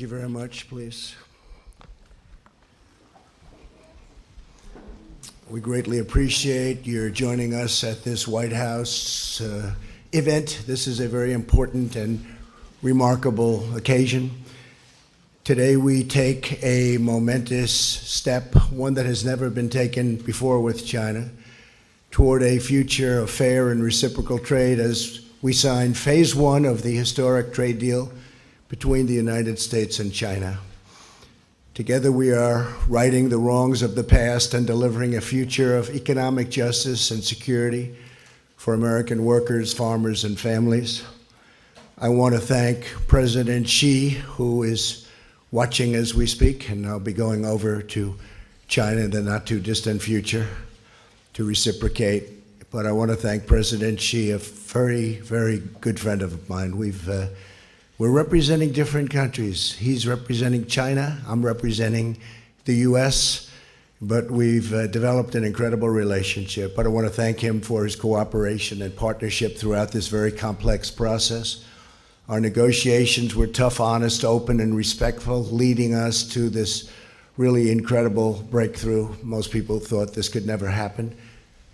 you very much, please. We greatly appreciate your joining us at this White House event. This is a very important and remarkable occasion. Today we take a momentous step, one that has never been taken before with China, toward a future of fair and reciprocal trade as we sign phase one of the historic trade deal between the United States and China. Together we are righting the wrongs of the past and delivering a future of economic justice and security for American workers, farmers, and families. I want to thank President Xi, who is watching as we speak, and I'll be going over to China in the not too distant future to reciprocate. But I want to thank President Xi, a very, very good friend of mine. We're representing different countries. He's representing China, I'm representing the US, but we've developed an incredible relationship. But I want to thank him for his cooperation and partnership throughout this very complex process. Our negotiations were tough, honest, open, and respectful, leading us to this really incredible breakthrough. Most people thought this could never happen.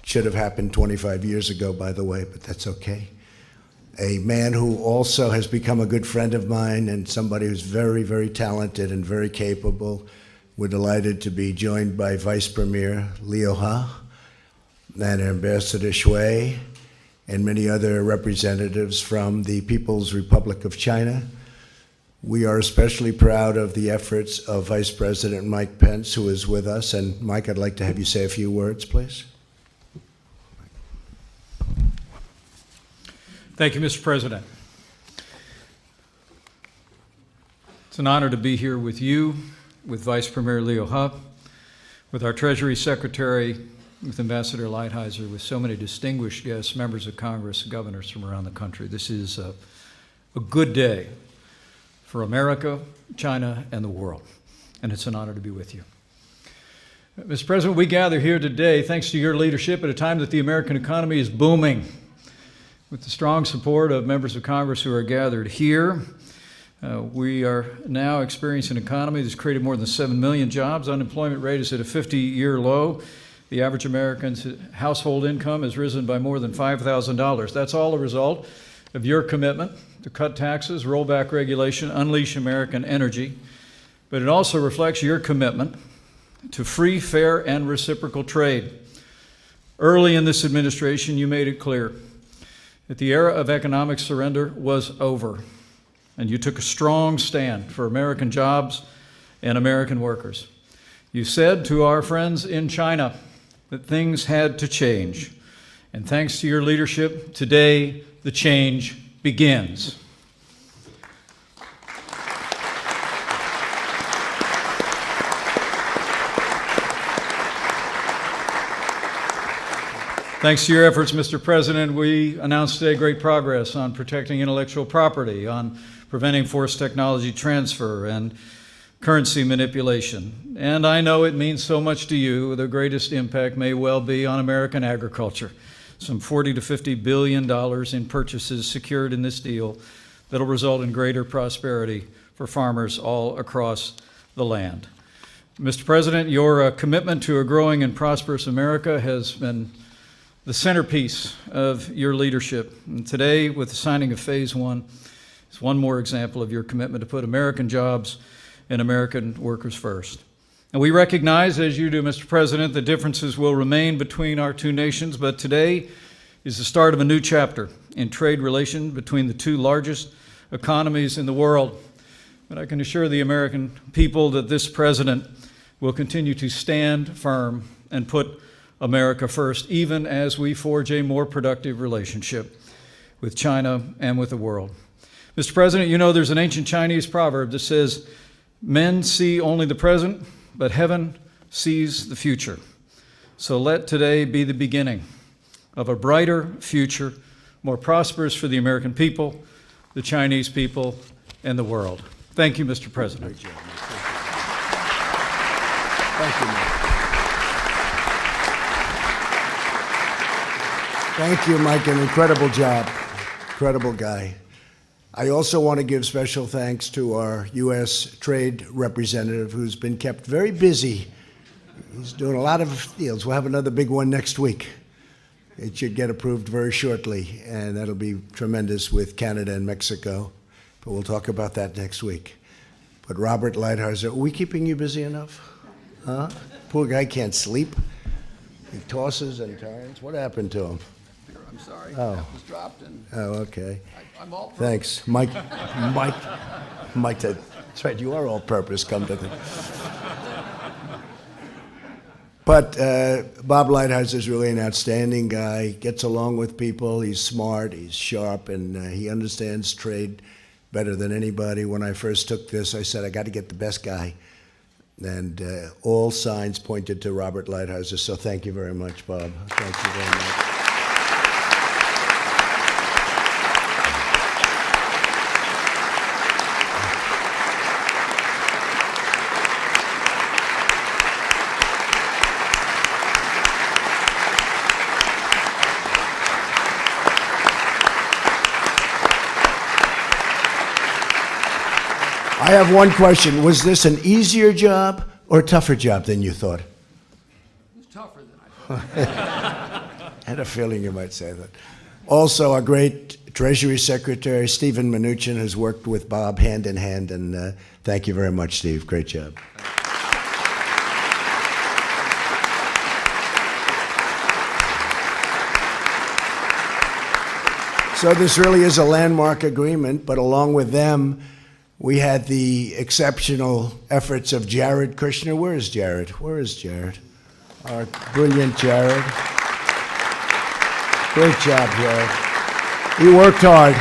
Should have happened 25 years ago, by the way, but that's okay. A man who also has become a good friend of mine and somebody who's very, very talented and very capable. We're delighted to be joined by Vice Premier Liu He and Ambassador Shui and many other representatives from the People's Republic of China. We are especially proud of the efforts of Vice President Mike Pence, who is with us. And Mike, I'd like to have you say a few words, please. Thank you, Mr. President. It's an honor to be here with you, with Vice Premier Liu He, with our Treasury Secretary, with Ambassador Lighthizer, with so many distinguished guests, members of Congress, governors from around the country. This is a good day for America, China, and the world, and it's an honor to be with you. Mr. President, we gather here today thanks to your leadership at a time that the American economy is booming. With the strong support of members of Congress who are gathered here, we are now experiencing an economy that's created more than 7 million jobs. Unemployment rate is at a 50-year low. The average American's household income has risen by more than $5,000. That's all a result of your commitment to cut taxes, roll back regulation, unleash American energy. But it also reflects your commitment to free, fair, and reciprocal trade. Early in this administration, you made it clear that the era of economic surrender was over, and you took a strong stand for American jobs and American workers. You said to our friends in China that things had to change, and thanks to your leadership, today the change begins. Thanks to your efforts, Mr. President, we announced today great progress on protecting intellectual property, on preventing forced technology transfer and currency manipulation. And I know it means so much to you. The greatest impact may well be on American agriculture. Some $40 to $50 billion in purchases secured in this deal that'll result in greater prosperity for farmers all across the land. Mr. President, your commitment to a growing and prosperous America has been the centerpiece of your leadership. And today, with the signing of phase one, is one more example of your commitment to put American jobs and American workers first. And we recognize, as you do, Mr. President, that differences will remain between our two nations, but today is the start of a new chapter in trade relations between the two largest economies in the world. But I can assure the American people that this president will continue to stand firm and put America first, even as we forge a more productive relationship with China and with the world. Mr. President, you know there's an ancient Chinese proverb that says, men see only the present, but heaven sees the future. So let today be the beginning of a brighter future, more prosperous for the American people, the Chinese people, and the world. Thank you, Mr. President. Great job. Thank you, Mike. Thank you, Mike. An incredible job. Incredible guy. I also want to give special thanks to our U.S. Trade Representative, who's been kept very busy. He's doing a lot of deals. We'll have another big one next week. It should get approved very shortly, and that'll be tremendous with Canada and Mexico. But we'll talk about that next week. But Robert Lighthizer, are we keeping you busy enough? Huh? Poor guy can't sleep. He tosses and turns. What happened to him? I'm sorry. Oh. That was dropped, and Oh, okay. I'm all. Thanks. Mike, that's right, you are all purpose, come to think. But Bob Lighthizer is really an outstanding guy, gets along with people, he's smart, he's sharp, and he understands trade better than anybody. When I first took this, I said, I got to get the best guy. And all signs pointed to Robert Lighthizer, so thank you very much, Bob. Thank you very much. I have one question. Was this an easier job or a tougher job than you thought? It was tougher than I thought. I had a feeling you might say that. Also, our great Treasury Secretary, Stephen Mnuchin, has worked with Bob hand in hand, and thank you very much, Steve. Great job. So this really is a landmark agreement, but along with them, we had the exceptional efforts of Jared Kushner. Where is Jared? Where is Jared? Our brilliant Jared. Great job, Jared. He worked hard.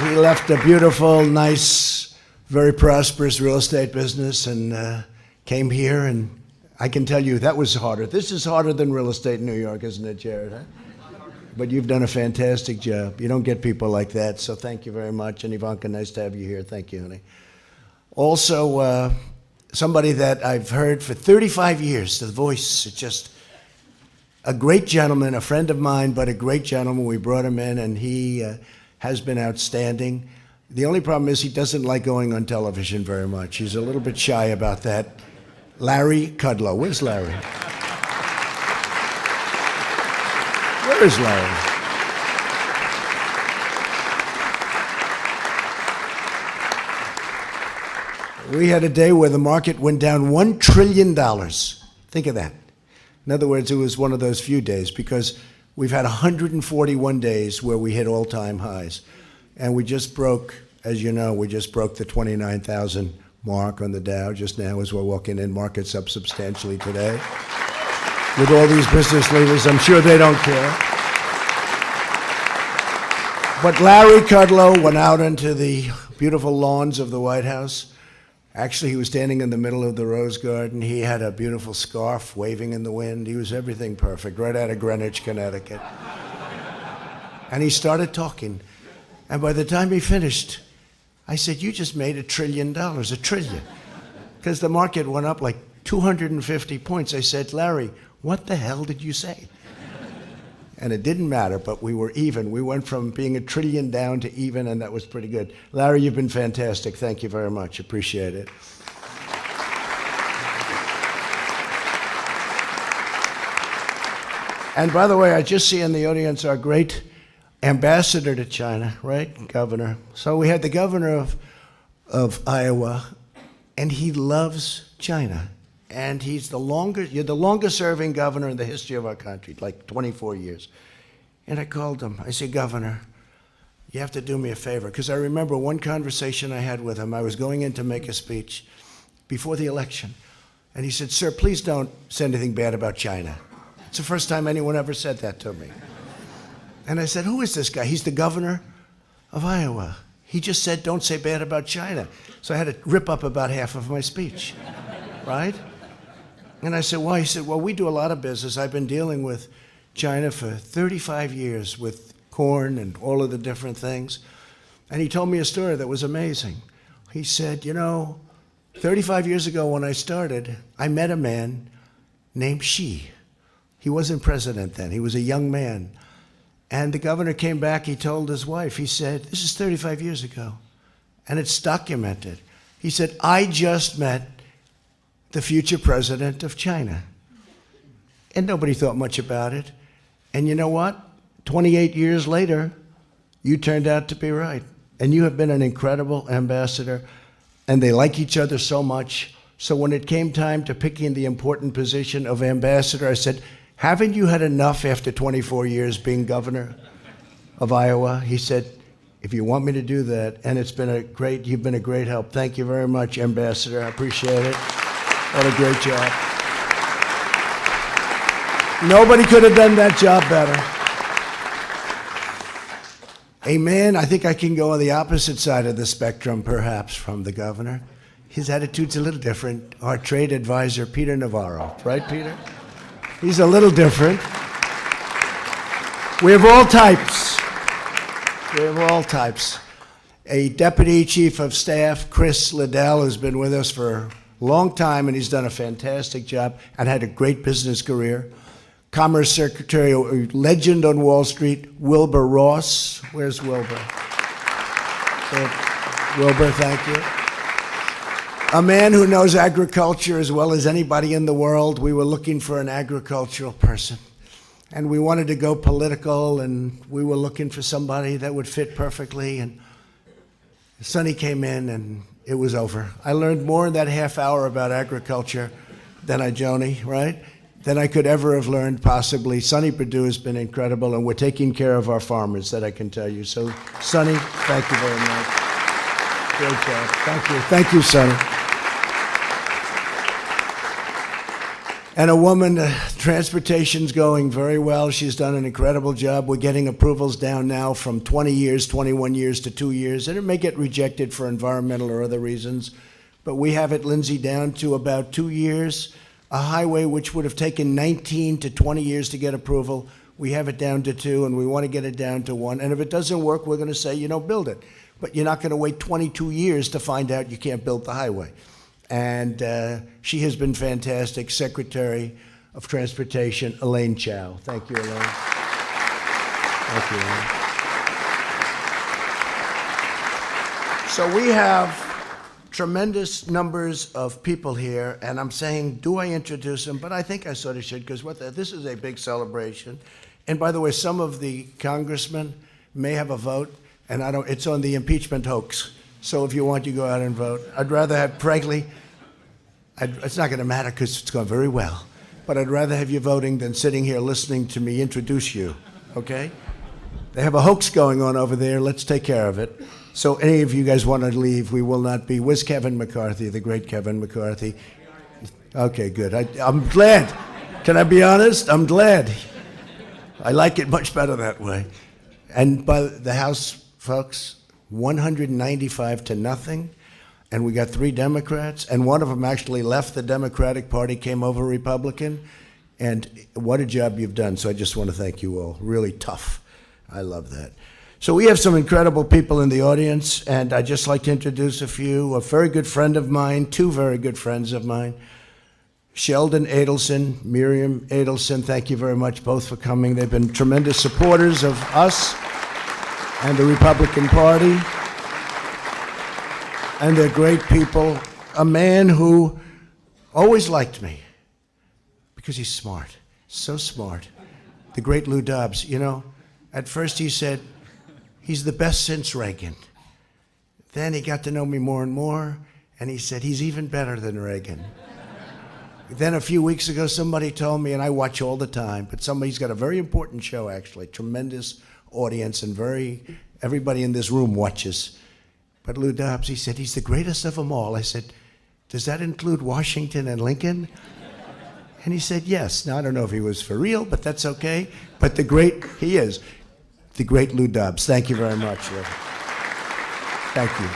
He left a beautiful, nice, very prosperous real estate business and came here, and I can tell you that was harder. This is harder than real estate in New York, isn't it, Jared? Huh? But you've done a fantastic job. You don't get people like that, so thank you very much. And Ivanka, nice to have you here. Thank you, honey. Also, somebody that I've heard for 35 years, the voice, it's just a great gentleman, a friend of mine, but a great gentleman. We brought him in, and he has been outstanding. The only problem is he doesn't like going on television very much. He's a little bit shy about that. Larry Kudlow. Where's Larry? Where is Larry? We had a day where the market went down $1 trillion. Think of that. In other words, it was one of those few days because we've had 141 days where we hit all-time highs. And we just broke, as you know, we just broke the 29,000 mark on the Dow just now as we're walking in. Market's up substantially today. With all these business leaders, I'm sure they don't care. But Larry Kudlow went out into the beautiful lawns of the White House. Actually, he was standing in the middle of the Rose Garden. He had a beautiful scarf waving in the wind. He was everything perfect, right out of Greenwich, Connecticut. And he started talking. And by the time he finished, I said, you just made $1 trillion, $1 trillion. Because the market went up like 250 points. I said, Larry, what the hell did you say? And it didn't matter, but we were even. We went from being $1 trillion down to even, and that was pretty good. Larry, you've been fantastic. Thank you very much. Appreciate it. And by the way, I just see in the audience our great ambassador to China, right? Governor. So we had the governor of Iowa, and he loves China. And he's you're the longest serving governor in the history of our country, like 24 years. And I called him. I said, Governor, you have to do me a favor. Because I remember one conversation I had with him. I was going in to make a speech before the election. And he said, sir, please don't say anything bad about China. It's the first time anyone ever said that to me. And I said, who is this guy? He's the governor of Iowa. He just said, don't say bad about China. So I had to rip up about half of my speech, right? And I said, why? He said, well, we do a lot of business. I've been dealing with China for 35 years with corn and all of the different things. And he told me a story that was amazing. He said, 35 years ago when I started, I met a man named Xi. He wasn't president then. He was a young man. And the governor came back, he told his wife, he said, this is 35 years ago, and it's documented. He said, I just met the future president of China. And nobody thought much about it. And you know what? 28 years later, you turned out to be right. And you have been an incredible ambassador, and they like each other so much. So when it came time to picking the important position of ambassador, I said, haven't you had enough after 24 years being governor of Iowa? He said, if you want me to do that, and you've been a great help. Thank you very much, Ambassador. I appreciate it. What a great job. Nobody could have done that job better. A man, I think I can go on the opposite side of the spectrum, perhaps, from the governor. His attitude's a little different. Our trade advisor, Peter Navarro. Right, Peter? He's a little different. We have all types. We have all types. A Deputy Chief of Staff, Chris Liddell, has been with us for a long time, and he's done a fantastic job and had a great business career. Commerce Secretary, a legend on Wall Street, Wilbur Ross. Where's Wilbur? Wilbur, thank you. A man who knows agriculture as well as anybody in the world. We were looking for an agricultural person. And we wanted to go political, and we were looking for somebody that would fit perfectly. And Sonny came in, and it was over. I learned more in that half hour about agriculture than Joni, right? Than I could ever have learned, possibly. Sonny Perdue has been incredible, and we're taking care of our farmers, that I can tell you. So, Sonny, thank you very much. Great job. Thank you. Thank you, Sonny. And a woman, transportation's going very well. She's done an incredible job. We're getting approvals down now from 20 years, 21 years to 2 years. And it may get rejected for environmental or other reasons. But we have it, Lindsay, down to about 2 years. A highway which would have taken 19 to 20 years to get approval, we have it down to 2, and we want to get it down to 1. And if it doesn't work, we're going to say, build it. But you're not going to wait 22 years to find out you can't build the highway. And she has been fantastic. Secretary of Transportation, Elaine Chao. Thank you, Elaine. Thank you, Elaine. So we have tremendous numbers of people here, and I'm saying, do I introduce them? But I think I sort of should, because this is a big celebration. And by the way, some of the congressmen may have a vote, and it's on the impeachment hoax. So if you want, you go out and vote. I'd rather have, frankly, it's not going to matter because it's going very well, but I'd rather have you voting than sitting here listening to me introduce you, okay? They have a hoax going on over there. Let's take care of it. So any of you guys want to leave, we will not be. Where's Kevin McCarthy, the great Kevin McCarthy? Okay, good. I'm glad. Can I be honest? I'm glad. I like it much better that way. And by the House, folks, 195 to nothing. And we got 3 Democrats, and one of them actually left the Democratic Party, came over Republican. And what a job you've done. So I just want to thank you all. Really tough. I love that. So we have some incredible people in the audience, and I'd just like to introduce a few. A very good friend of mine, 2 very good friends of mine. Sheldon Adelson, Miriam Adelson, thank you very much both for coming. They've been tremendous supporters of us and the Republican Party. And they're great people. A man who always liked me because he's smart, so smart. The great Lou Dobbs, at first he said, he's the best since Reagan. Then he got to know me more and more, and he said, he's even better than Reagan. Then a few weeks ago, somebody told me, and I watch all the time, but he's got a very important show, actually, tremendous audience, and everybody in this room watches. But Lou Dobbs, he said, he's the greatest of them all. I said, does that include Washington and Lincoln? And he said, yes. Now, I don't know if he was for real, but that's okay. But he is. The great Lou Dobbs. Thank you very much, Lou. Thank you.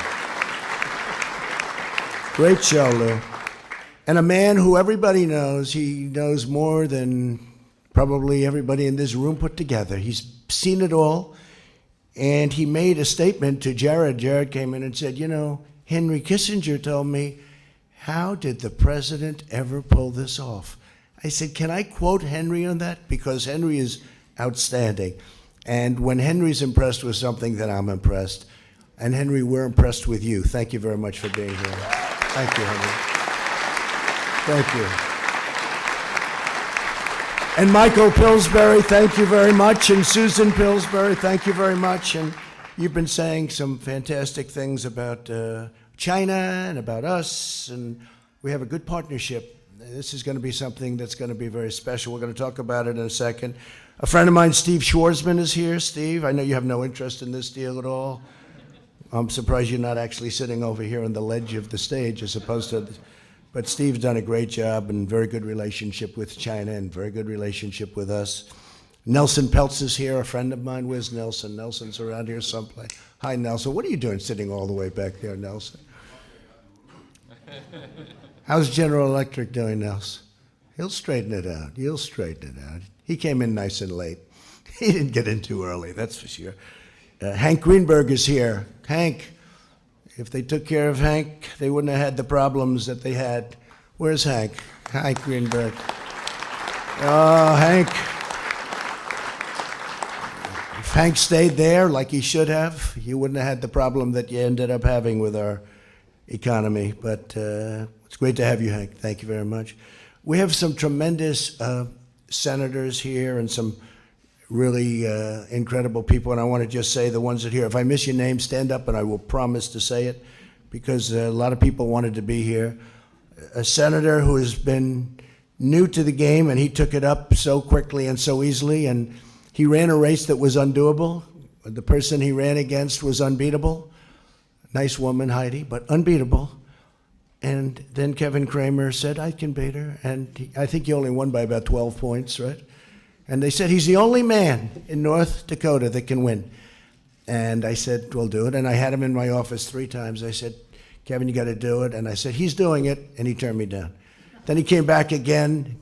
Great show, Lou. And a man who everybody knows, he knows more than probably everybody in this room put together. He's seen it all. And he made a statement to Jared. Jared came in and said, Henry Kissinger told me, how did the president ever pull this off? I said, can I quote Henry on that? Because Henry is outstanding. And when Henry's impressed with something, then I'm impressed. And Henry, we're impressed with you. Thank you very much for being here. Thank you, Henry. Thank you. And Michael Pillsbury, thank you very much. And Susan Pillsbury, thank you very much. And you've been saying some fantastic things about China and about us, and we have a good partnership. This is going to be something that's going to be very special. We're going to talk about it in a second. A friend of mine, Steve Schwarzman, is here. Steve, I know you have no interest in this deal at all. I'm surprised you're not actually sitting over here on the ledge of the stage as opposed to... But Steve's done a great job and very good relationship with China and very good relationship with us. Nelson Peltz is here, a friend of mine. Where's Nelson? Nelson's around here someplace. Hi, Nelson. What are you doing sitting all the way back there, Nelson? How's General Electric doing, Nelson? He'll straighten it out. He'll straighten it out. He came in nice and late. He didn't get in too early, that's for sure. Hank Greenberg is here. Hank, if they took care of Hank, they wouldn't have had the problems that they had. Where's Hank? Hank Greenberg. Oh, Hank. If Hank stayed there like he should have, you wouldn't have had the problem that you ended up having with our economy. But it's great to have you, Hank. Thank you very much. We have some tremendous senators here and some really incredible people. And I want to just say the ones that are here, if I miss your name, stand up and I will promise to say it, because a lot of people wanted to be here. A senator who has been new to the game, and he took it up so quickly and so easily, and he ran a race that was undoable. The person he ran against was unbeatable. Nice woman, Heidi, but unbeatable. And then Kevin Cramer said, I can beat her. And I think he only won by about 12 points, right? And they said, he's the only man in North Dakota that can win. And I said, we'll do it. And I had him in my office 3 times. I said, Kevin, you got to do it. And I said, he's doing it. And he turned me down. Then he came back again.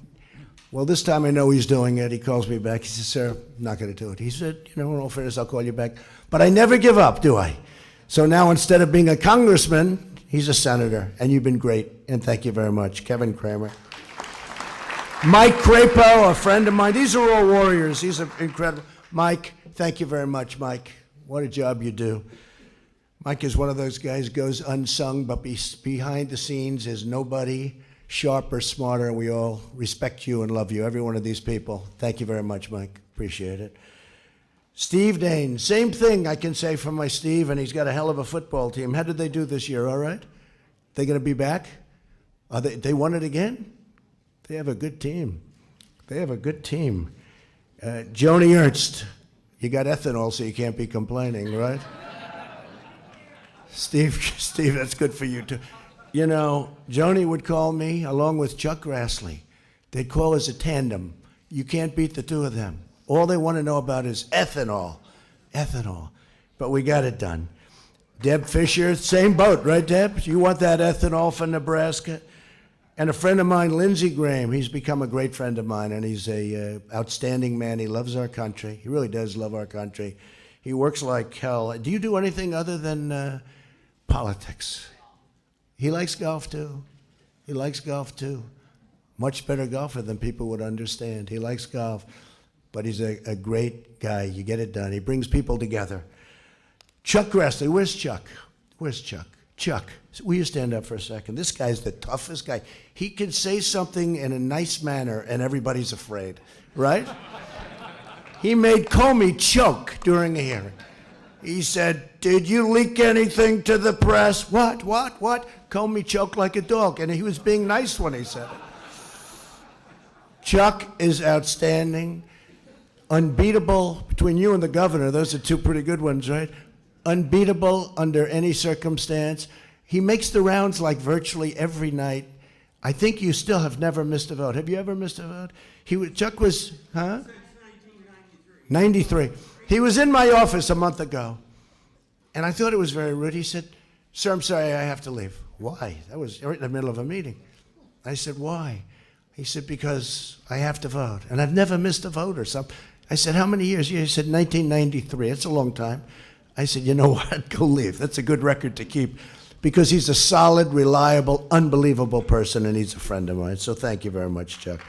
Well, this time I know he's doing it. He calls me back. He says, sir, I'm not going to do it. He said, in all fairness, I'll call you back. But I never give up, do I? So now instead of being a congressman, he's a senator. And you've been great. And thank you very much. Kevin Cramer. Mike Crapo, a friend of mine. These are all warriors. These are incredible. Mike, thank you very much, Mike. What a job you do. Mike is one of those guys, goes unsung, but behind the scenes is nobody sharper, smarter, and we all respect you and love you, every one of these people. Thank you very much, Mike. Appreciate it. Steve Dane, same thing I can say for my Steve, and he's got a hell of a football team. How did they do this year, all right? They going to be back? They won it again? They have a good team. They have a good team. Joni Ernst, you got ethanol, so you can't be complaining, right? Steve, that's good for you too. You know, Joni would call me along with Chuck Grassley. They'd call us a tandem. You can't beat the two of them. All they want to know about is ethanol. Ethanol. But we got it done. Deb Fisher, same boat, right, Deb? You want that ethanol for Nebraska? And a friend of mine, Lindsey Graham, he's become a great friend of mine, and he's a outstanding man. He loves our country. He really does love our country. He works like hell. Do you do anything other than politics? He likes golf, too. He likes golf, too. Much better golfer than people would understand. He likes golf, but he's a great guy. You get it done. He brings people together. Chuck Grassley, where's Chuck? Where's Chuck? Chuck, will you stand up for a second? This guy's the toughest guy. He can say something in a nice manner and everybody's afraid, right? He made Comey choke during a hearing. He said, did you leak anything to the press? What? Comey choked like a dog, and he was being nice when he said it. Chuck is outstanding, unbeatable between you and the governor. Those are 2 pretty good ones, right? Unbeatable under any circumstance. He makes the rounds like virtually every night. I think you still have never missed a vote. Have you ever missed a vote? Chuck was, huh? Since 1993. He was in my office a month ago, and I thought it was very rude. He said, sir, I'm sorry, I have to leave. Why? That was right in the middle of a meeting. I said, why? He said, because I have to vote, and I've never missed a vote or something. I said, how many years? He said, 1993. It's a long time. I said, you know what? Go leave. That's a good record to keep, because he's a solid, reliable, unbelievable person, and he's a friend of mine. So thank you very much, Chuck.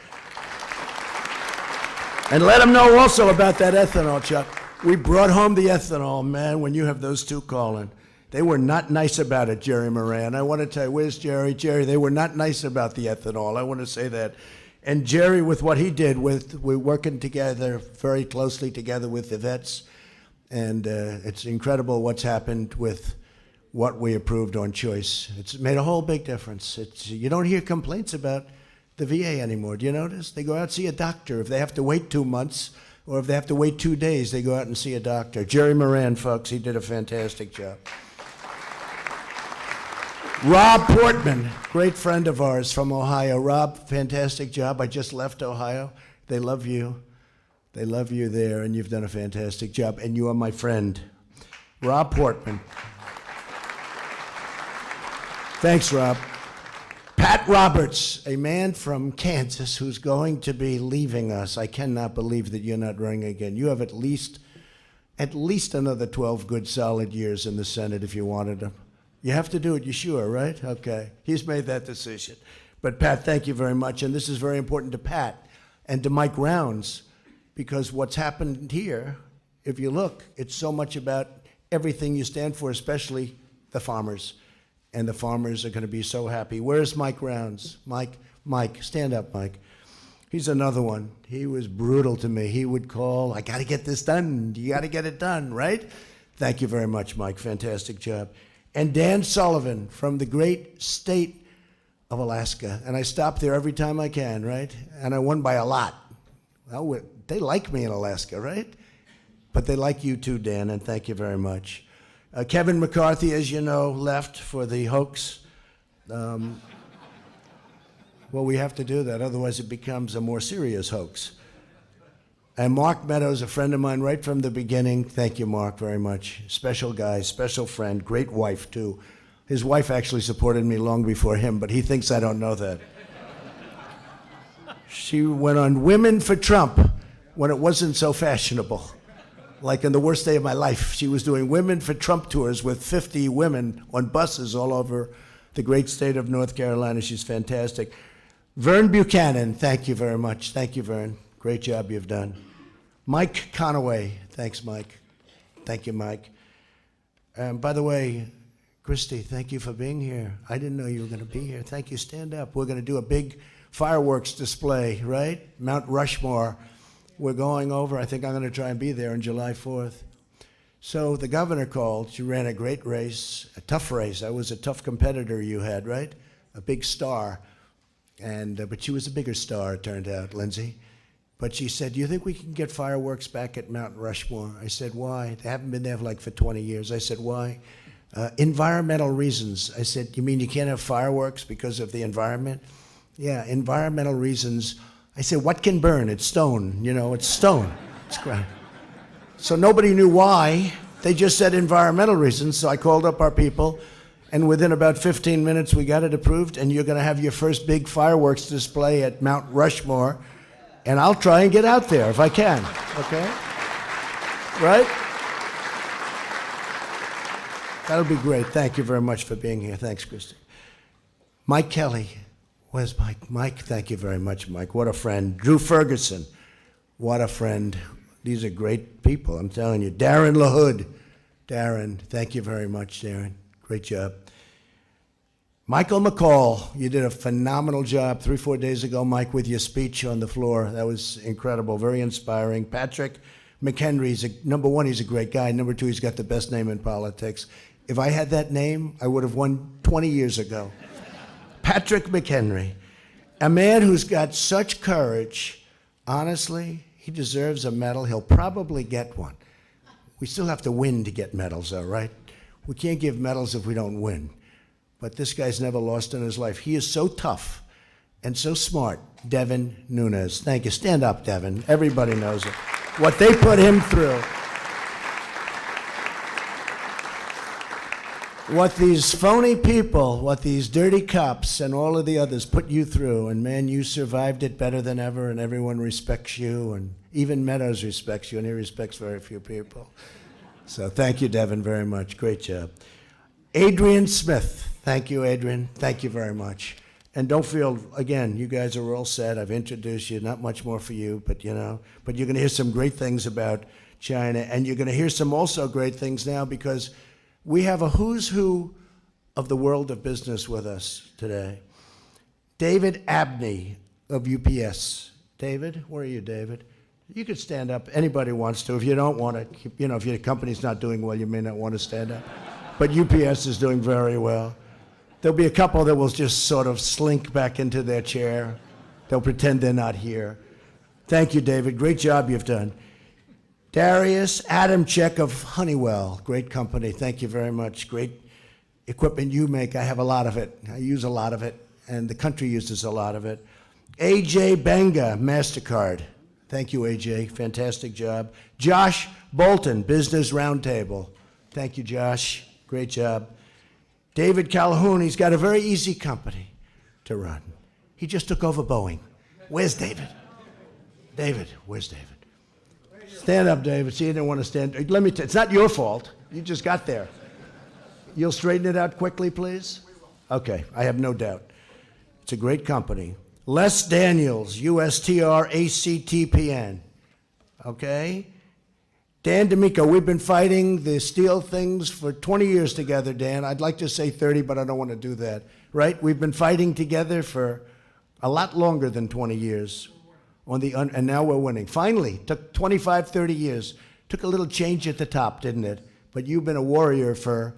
And let him know also about that ethanol, Chuck. We brought home the ethanol, man, when you have those two calling. They were not nice about it, Jerry Moran. I want to tell you, where's Jerry? Jerry, they were not nice about the ethanol. I want to say that. And Jerry, with what he did, we're working together, very closely together with the vets. And it's incredible what's happened with what we approved on choice. It's made a whole big difference. You don't hear complaints about the VA anymore. Do you notice? They go out and see a doctor. If they have to wait 2 months, or if they have to wait 2 days, they go out and see a doctor. Jerry Moran, folks, he did a fantastic job. Rob Portman, great friend of ours from Ohio. Rob, fantastic job. I just left Ohio. They love you. They love you there, and you've done a fantastic job. And you are my friend. Rob Portman. Thanks, Rob. Pat Roberts, a man from Kansas who's going to be leaving us. I cannot believe that you're not running again. You have at least another 12 good solid years in the Senate if you wanted to. You have to do it, you sure, right? Okay. He's made that decision. But Pat, thank you very much. And this is very important to Pat and to Mike Rounds, because what's happened here, if you look, it's so much about everything you stand for, especially the farmers. And the farmers are going to be so happy. Where's Mike Rounds? Mike, stand up, Mike. He's another one. He was brutal to me. He would call, I got to get this done. You got to get it done, right? Thank you very much, Mike. Fantastic job. And Dan Sullivan from the great state of Alaska. And I stop there every time I can, right? And I won by a lot. Well, they like me in Alaska, right? But they like you too, Dan, and thank you very much. Kevin McCarthy, as you know, left for the hoax. Well, we have to do that, otherwise it becomes a more serious hoax. And Mark Meadows, a friend of mine right from the beginning. Thank you, Mark, very much. Special guy, special friend, great wife, too. His wife actually supported me long before him, but he thinks I don't know that. She went on Women for Trump when it wasn't so fashionable. Like in the worst day of my life, she was doing Women for Trump tours with 50 women on buses all over the great state of North Carolina. She's fantastic. Vern Buchanan, thank you very much. Thank you, Vern. Great job you've done. Mike Conaway, thanks, Mike. Thank you, Mike. By the way, Christy, thank you for being here. I didn't know you were going to be here. Thank you. Stand up. We're going to do a big fireworks display, right? Mount Rushmore. We're going over. I think I'm going to try and be there on July 4th. So the governor called. She ran a great race, a tough race. I was a tough competitor you had, right? A big star. But she was a bigger star, it turned out, Lindsay. But she said, do you think we can get fireworks back at Mount Rushmore? I said, why? They haven't been there for 20 years. I said, why? Environmental reasons. I said, you mean you can't have fireworks because of the environment? Yeah, environmental reasons. I said, what can burn? It's stone. You know, it's stone. It's great. So nobody knew why. They just said environmental reasons. So I called up our people, and within about 15 minutes, we got it approved, and you're going to have your first big fireworks display at Mount Rushmore, and I'll try and get out there if I can, okay? Right? That'll be great. Thank you very much for being here. Thanks, Christy. Mike Kelly. Where's Mike? Mike, thank you very much, Mike. What a friend. Drew Ferguson. What a friend. These are great people, I'm telling you. Darren LaHood. Darren, thank you very much, Darren. Great job. Michael McCall, you did a phenomenal job 3-4 days ago, Mike, with your speech on the floor. That was incredible, very inspiring. Patrick McHenry, number one, he's a great guy. Number two, he's got the best name in politics. If I had that name, I would have won 20 years ago. Patrick McHenry, a man who's got such courage. Honestly, he deserves a medal. He'll probably get one. We still have to win to get medals, though, right? We can't give medals if we don't win. But this guy's never lost in his life. He is so tough and so smart. Devin Nunes. Thank you. Stand up, Devin. Everybody knows it. What they put him through. What these phony people, what these dirty cops and all of the others put you through, and man, you survived it better than ever, and everyone respects you, and even Meadows respects you, and he respects very few people. So thank you, Devin, very much. Great job. Adrian Smith. Thank you, Adrian. Thank you very much. And don't feel, again, you guys are all set. I've introduced you. Not much more for you, but you're going to hear some great things about China. And you're going to hear some also great things now because we have a who's who of the world of business with us today. David Abney of UPS. David, where are you, David? You could stand up. Anybody wants to. If you don't want to, if your company's not doing well, you may not want to stand up. But UPS is doing very well. There'll be a couple that will just sort of slink back into their chair. They'll pretend they're not here. Thank you, David. Great job you've done. Darius Adamczyk of Honeywell. Great company. Thank you very much. Great equipment you make. I have a lot of it. I use a lot of it, and the country uses a lot of it. AJ Benga, MasterCard. Thank you, AJ. Fantastic job. Josh Bolton, Business Roundtable. Thank you, Josh. Great job. David Calhoun, he's got a very easy company to run. He just took over Boeing. Where's David? David, where's David? Stand up, David. See, you didn't want to stand. It's not your fault. You just got there. You'll straighten it out quickly, please? Okay, I have no doubt. It's a great company. Les Daniels, USTR ACTPN. Okay? Dan D'Amico, we've been fighting the steel things for 20 years together, Dan. I'd like to say 30, but I don't want to do that. Right? We've been fighting together for a lot longer than 20 years. And now we're winning. Finally, took 25, 30 years. Took a little change at the top, didn't it? But you've been a warrior for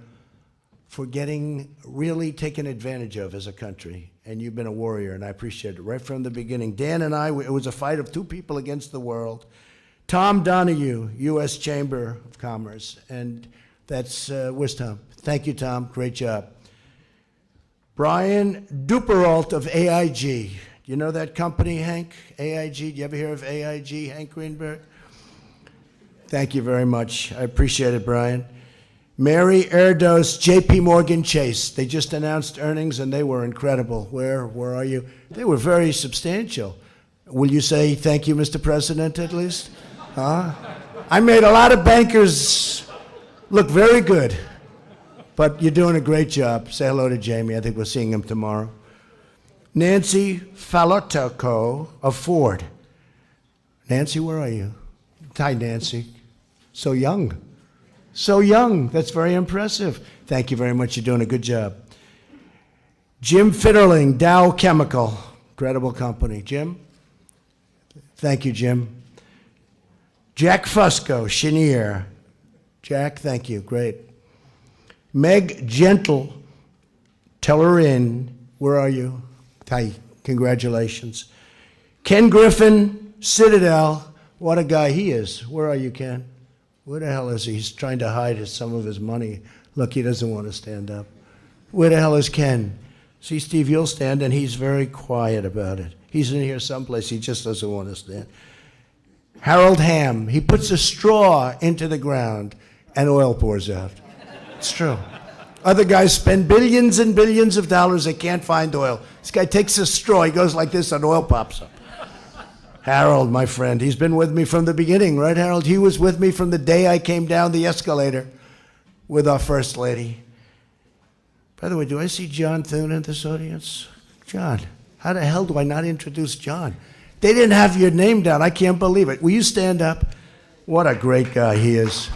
getting really taken advantage of as a country. And you've been a warrior, and I appreciate it right from the beginning. Dan and I, it was a fight of two people against the world. Tom Donahue, U.S. Chamber of Commerce. And that's, where's Tom? Thank you, Tom. Great job. Brian Duperalt of AIG. You know that company, Hank? AIG? Do you ever hear of AIG, Hank Greenberg? Thank you very much. I appreciate it, Brian. Mary Erdos, JP Morgan Chase. They just announced earnings, and they were incredible. Where are you? They were very substantial. Will you say thank you, Mr. President, at least? Huh? I made a lot of bankers look very good, but you're doing a great job. Say hello to Jamie. I think we're seeing him tomorrow. Nancy Falotoko of Ford. Nancy, where are you? Hi, Nancy. So young. So young. That's very impressive. Thank you very much. You're doing a good job. Jim Fitterling, Dow Chemical. Incredible company. Jim? Thank you, Jim. Jack Fusco, Cheniere. Jack, thank you. Great. Meg Gentle, tell her in. Where are you? Hi, congratulations. Ken Griffin, Citadel. What a guy he is. Where are you, Ken? Where the hell is he? He's trying to hide some of his money. Look, he doesn't want to stand up. Where the hell is Ken? See, Steve, you'll stand, and he's very quiet about it. He's in here someplace. He just doesn't want to stand. Harold Ham, he puts a straw into the ground, and oil pours out. It's true. Other guys spend billions and billions of dollars. They can't find oil. This guy takes a straw. He goes like this, and oil pops up. Harold, my friend, he's been with me from the beginning, right, Harold? He was with me from the day I came down the escalator with our First Lady. By the way, do I see John Thune in this audience? John, how the hell do I not introduce John? They didn't have your name down. I can't believe it. Will you stand up? What a great guy he is.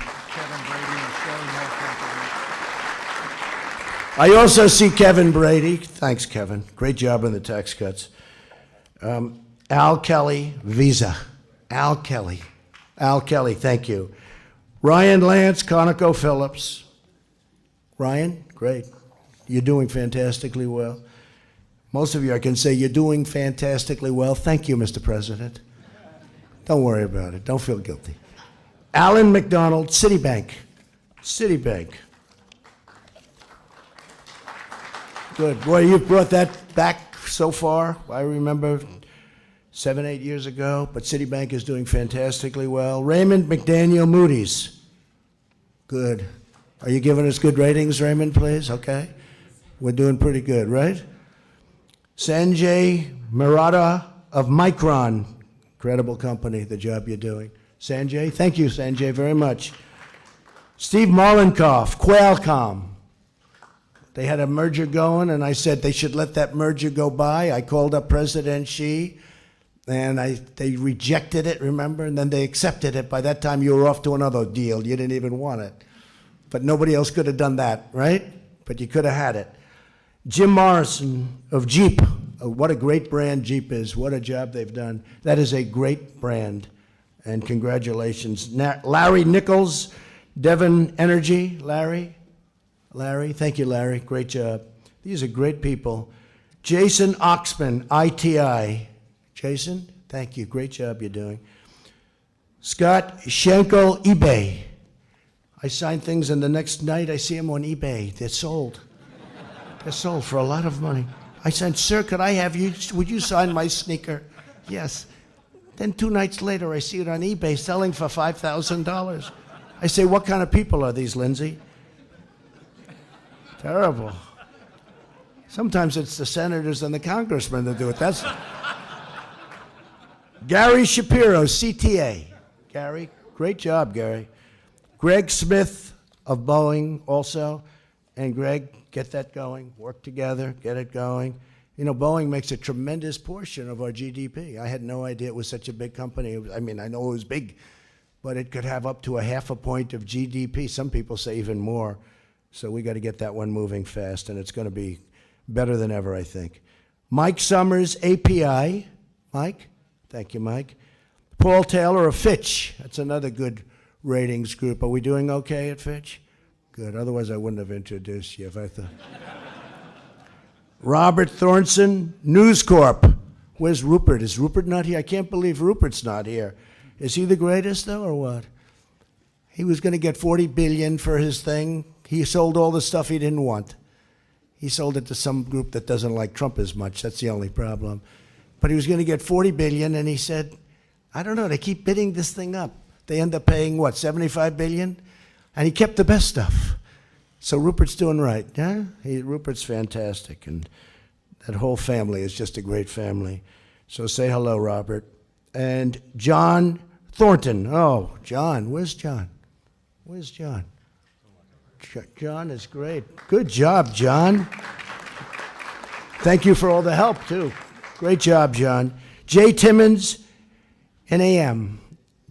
I also see Kevin Brady. Thanks, Kevin. Great job on the tax cuts. Al Kelly, Visa. Al Kelly, thank you. Ryan Lance, ConocoPhillips. Ryan, great. You're doing fantastically well. Most of you, I can say, you're doing fantastically well. Thank you, Mr. President. Don't worry about it. Don't feel guilty. Alan McDonald, Citibank. Good. Boy, you've brought that back so far. I remember 7, 8 years ago, but Citibank is doing fantastically well. Raymond McDaniel, Moody's. Good. Are you giving us good ratings, Raymond, please? Okay. We're doing pretty good, right? Sanjay Murata of Micron. Incredible company, the job you're doing. Sanjay, thank you, Sanjay, very much. Steve Mollenkopf, Qualcomm. They had a merger going, and I said they should let that merger go by. I called up President Xi. And they rejected it, remember? And then they accepted it. By that time, you were off to another deal. You didn't even want it. But nobody else could have done that, right? But you could have had it. Jim Morrison of Jeep. What a great brand Jeep is. What a job they've done. That is a great brand. And congratulations. Larry Nichols, Devon Energy. Larry, thank you, Larry. Great job. These are great people. Jason Oxman, ITI. Jason, thank you. Great job you're doing. Scott Schenkel, eBay. I sign things, and the next night I see them on eBay. They're sold. They're sold for a lot of money. I said, sir, could I have you, would you sign my sneaker? Yes. Then 2 nights later, I see it on eBay selling for $5,000. I say, what kind of people are these, Lindsay? Terrible. Sometimes it's the senators and the congressmen that do it. That's Gary Shapiro, CTA. Gary, great job, Gary. Greg Smith of Boeing also. And Greg, get that going. Work together, get it going. You know, Boeing makes a tremendous portion of our GDP. I had no idea it was such a big company. I mean, I know it was big, but it could have up to 0.5 point of GDP. Some people say even more. So we got to get that one moving fast, and it's going to be better than ever, I think. Mike Summers, API. Mike? Thank you, Mike. Paul Taylor of Fitch. That's another good ratings group. Are we doing okay at Fitch? Good. Otherwise, I wouldn't have introduced you if I thought. Robert Thornton, News Corp. Where's Rupert? Is Rupert not here? I can't believe Rupert's not here. Is he the greatest, though, or what? He was going to get $40 billion for his thing. He sold all the stuff he didn't want. He sold it to some group that doesn't like Trump as much. That's the only problem. But he was going to get $40 billion, and he said, I don't know, they keep bidding this thing up. They end up paying, what, $75 billion? And he kept the best stuff. So Rupert's doing right. Yeah? Rupert's fantastic, and that whole family is just a great family. So say hello, Robert. And John Thornton. Oh, John. Where's John? Where's John? John is great. Good job, John. Thank you for all the help, too. Great job, John. Jay Timmons, NAM.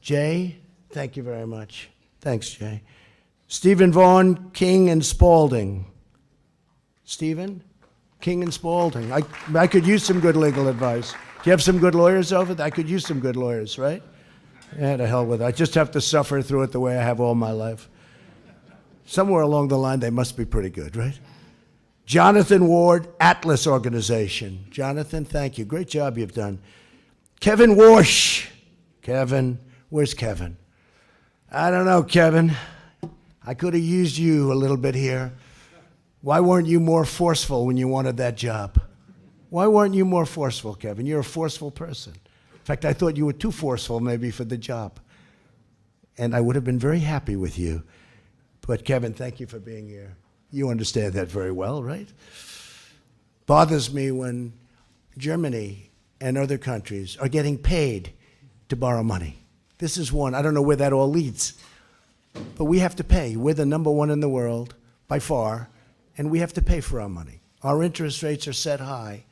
Jay, thank you very much. Thanks, Jay. Stephen Vaughn, King and Spalding. Stephen? King and Spalding. I could use some good legal advice. Do you have some good lawyers over there? I could use some good lawyers, right? Yeah, to hell with it. I just have to suffer through it the way I have all my life. Somewhere along the line, they must be pretty good, right? Jonathan Ward, Atlas Organization. Jonathan, thank you. Great job you've done. Kevin Warsh. Kevin, where's Kevin? I don't know, Kevin. I could have used you a little bit here. Why weren't you more forceful when you wanted that job? Why weren't you more forceful, Kevin? You're a forceful person. In fact, I thought you were too forceful maybe for the job. And I would have been very happy with you. But Kevin, thank you for being here. You understand that very well, right? Bothers me when Germany and other countries are getting paid to borrow money. This is one. I don't know where that all leads. But we have to pay. We're the #1 in the world, by far, and we have to pay for our money. Our interest rates are set high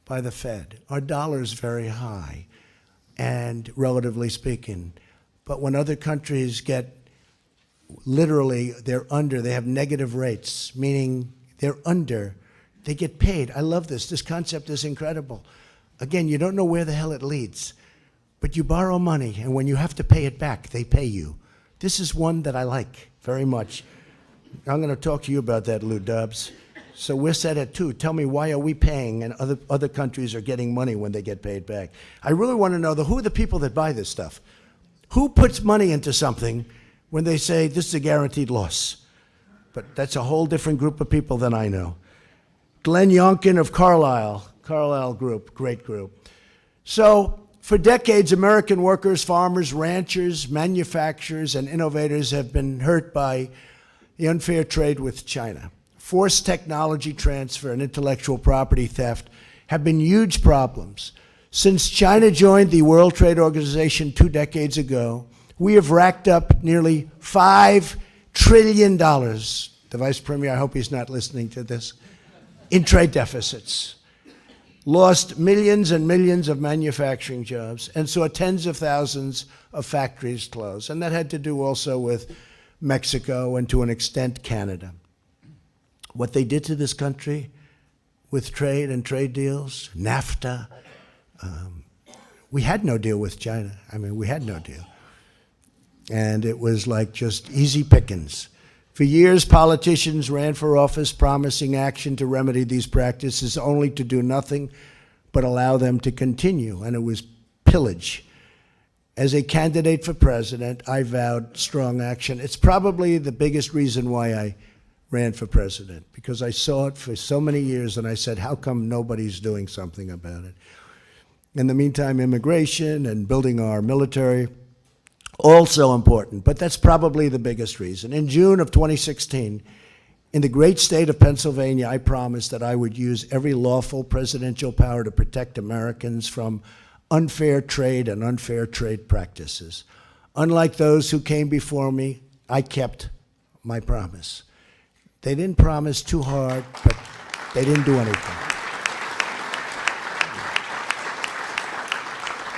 by the Fed. Our dollar's very high, and relatively speaking. But when other countries get literally, they have negative rates, meaning they're under, they get paid. I love this. This concept is incredible. Again, you don't know where the hell it leads, but you borrow money, and when you have to pay it back, they pay you. This is one that I like very much. I'm going to talk to you about that, Lou Dubs. So we're set at 2. Tell me, why are we paying and other countries are getting money when they get paid back? I really want to know, who are the people that buy this stuff? Who puts money into something when they say this is a guaranteed loss? But that's a whole different group of people than I know. Glenn Youngkin of Carlyle Group, great group. So for decades, American workers, farmers, ranchers, manufacturers, and innovators have been hurt by the unfair trade with China. Forced technology transfer and intellectual property theft have been huge problems. Since China joined the World Trade Organization 2 decades ago, we have racked up nearly $5 trillion. The Vice Premier, I hope he's not listening to this, in trade deficits. lost millions and millions of manufacturing jobs, and saw tens of thousands of factories close. And that had to do also with Mexico and to an extent Canada. What they did to this country with trade and trade deals, NAFTA, we had no deal with China. I mean, we had no deal. And it was like just easy pickings. For years, politicians ran for office promising action to remedy these practices, only to do nothing but allow them to continue, and it was pillage. As a candidate for president, I vowed strong action. It's probably the biggest reason why I ran for president, because I saw it for so many years, and I said, how come nobody's doing something about it? In the meantime, immigration and building our military, also important, but that's probably the biggest reason. In June of 2016, in the great state of Pennsylvania, I promised that I would use every lawful presidential power to protect Americans from unfair trade and unfair trade practices. Unlike those who came before me, I kept my promise. They didn't promise too hard, but they didn't do anything.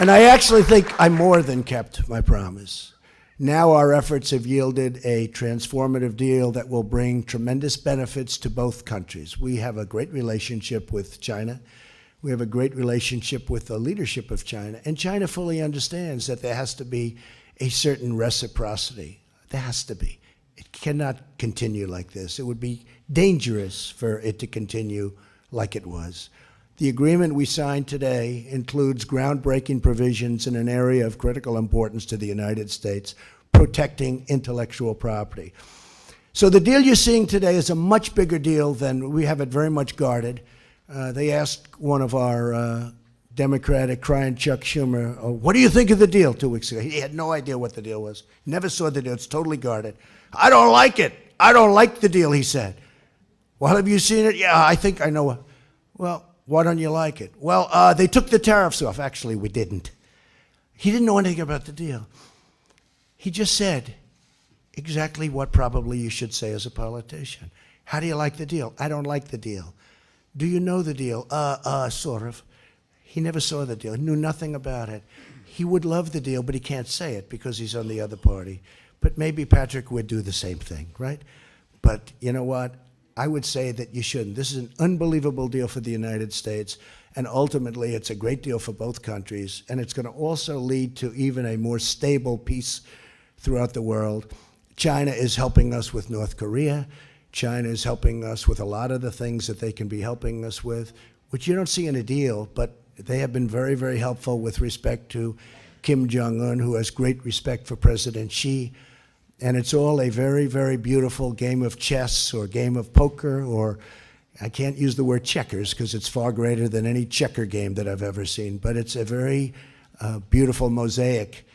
And I actually think I more than kept my promise. Now our efforts have yielded a transformative deal that will bring tremendous benefits to both countries. We have a great relationship with China. We have a great relationship with the leadership of China. And China fully understands that there has to be a certain reciprocity. There has to be. It cannot continue like this. It would be dangerous for it to continue like it was. The agreement we signed today includes groundbreaking provisions in an area of critical importance to the United States, protecting intellectual property. So the deal you're seeing today is a much bigger deal than we have it very much guarded. They asked one of our Democratic crying Chuck Schumer, oh, what do you think of the deal 2 weeks ago? He had no idea what the deal was. Never saw the deal. It's totally guarded. I don't like it. I don't like the deal, he said. Well, have you seen it? Yeah, I think I know. Well, why don't you like it? Well, they took the tariffs off. Actually, we didn't. He didn't know anything about the deal. He just said exactly what probably you should say as a politician. How do you like the deal? I don't like the deal. Do you know the deal? Sort of. He never saw the deal. He knew nothing about it. He would love the deal, but he can't say it because he's on the other party. But maybe Patrick would do the same thing, right? But you know what? I would say that you shouldn't. This is an unbelievable deal for the United States, and ultimately it's a great deal for both countries, and it's going to also lead to even a more stable peace throughout the world. China is helping us with North Korea. China is helping us with a lot of the things that they can be helping us with, which you don't see in a deal, but they have been very, very helpful with respect to Kim Jong-un, who has great respect for President Xi. And it's all a very, very beautiful game of chess or game of poker, or I can't use the word checkers because it's far greater than any checker game that I've ever seen. But it's a very beautiful mosaic.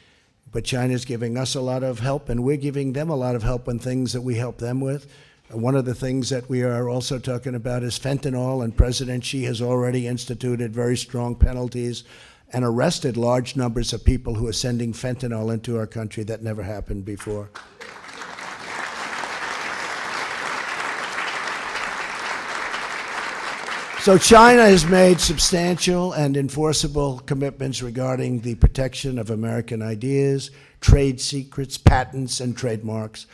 But China's giving us a lot of help, and we're giving them a lot of help on things that we help them with. One of the things that we are also talking about is fentanyl, and President Xi has already instituted very strong penalties and arrested large numbers of people who are sending fentanyl into our country. That never happened before. So China has made substantial and enforceable commitments regarding the protection of American ideas, trade secrets, patents, and trademarks.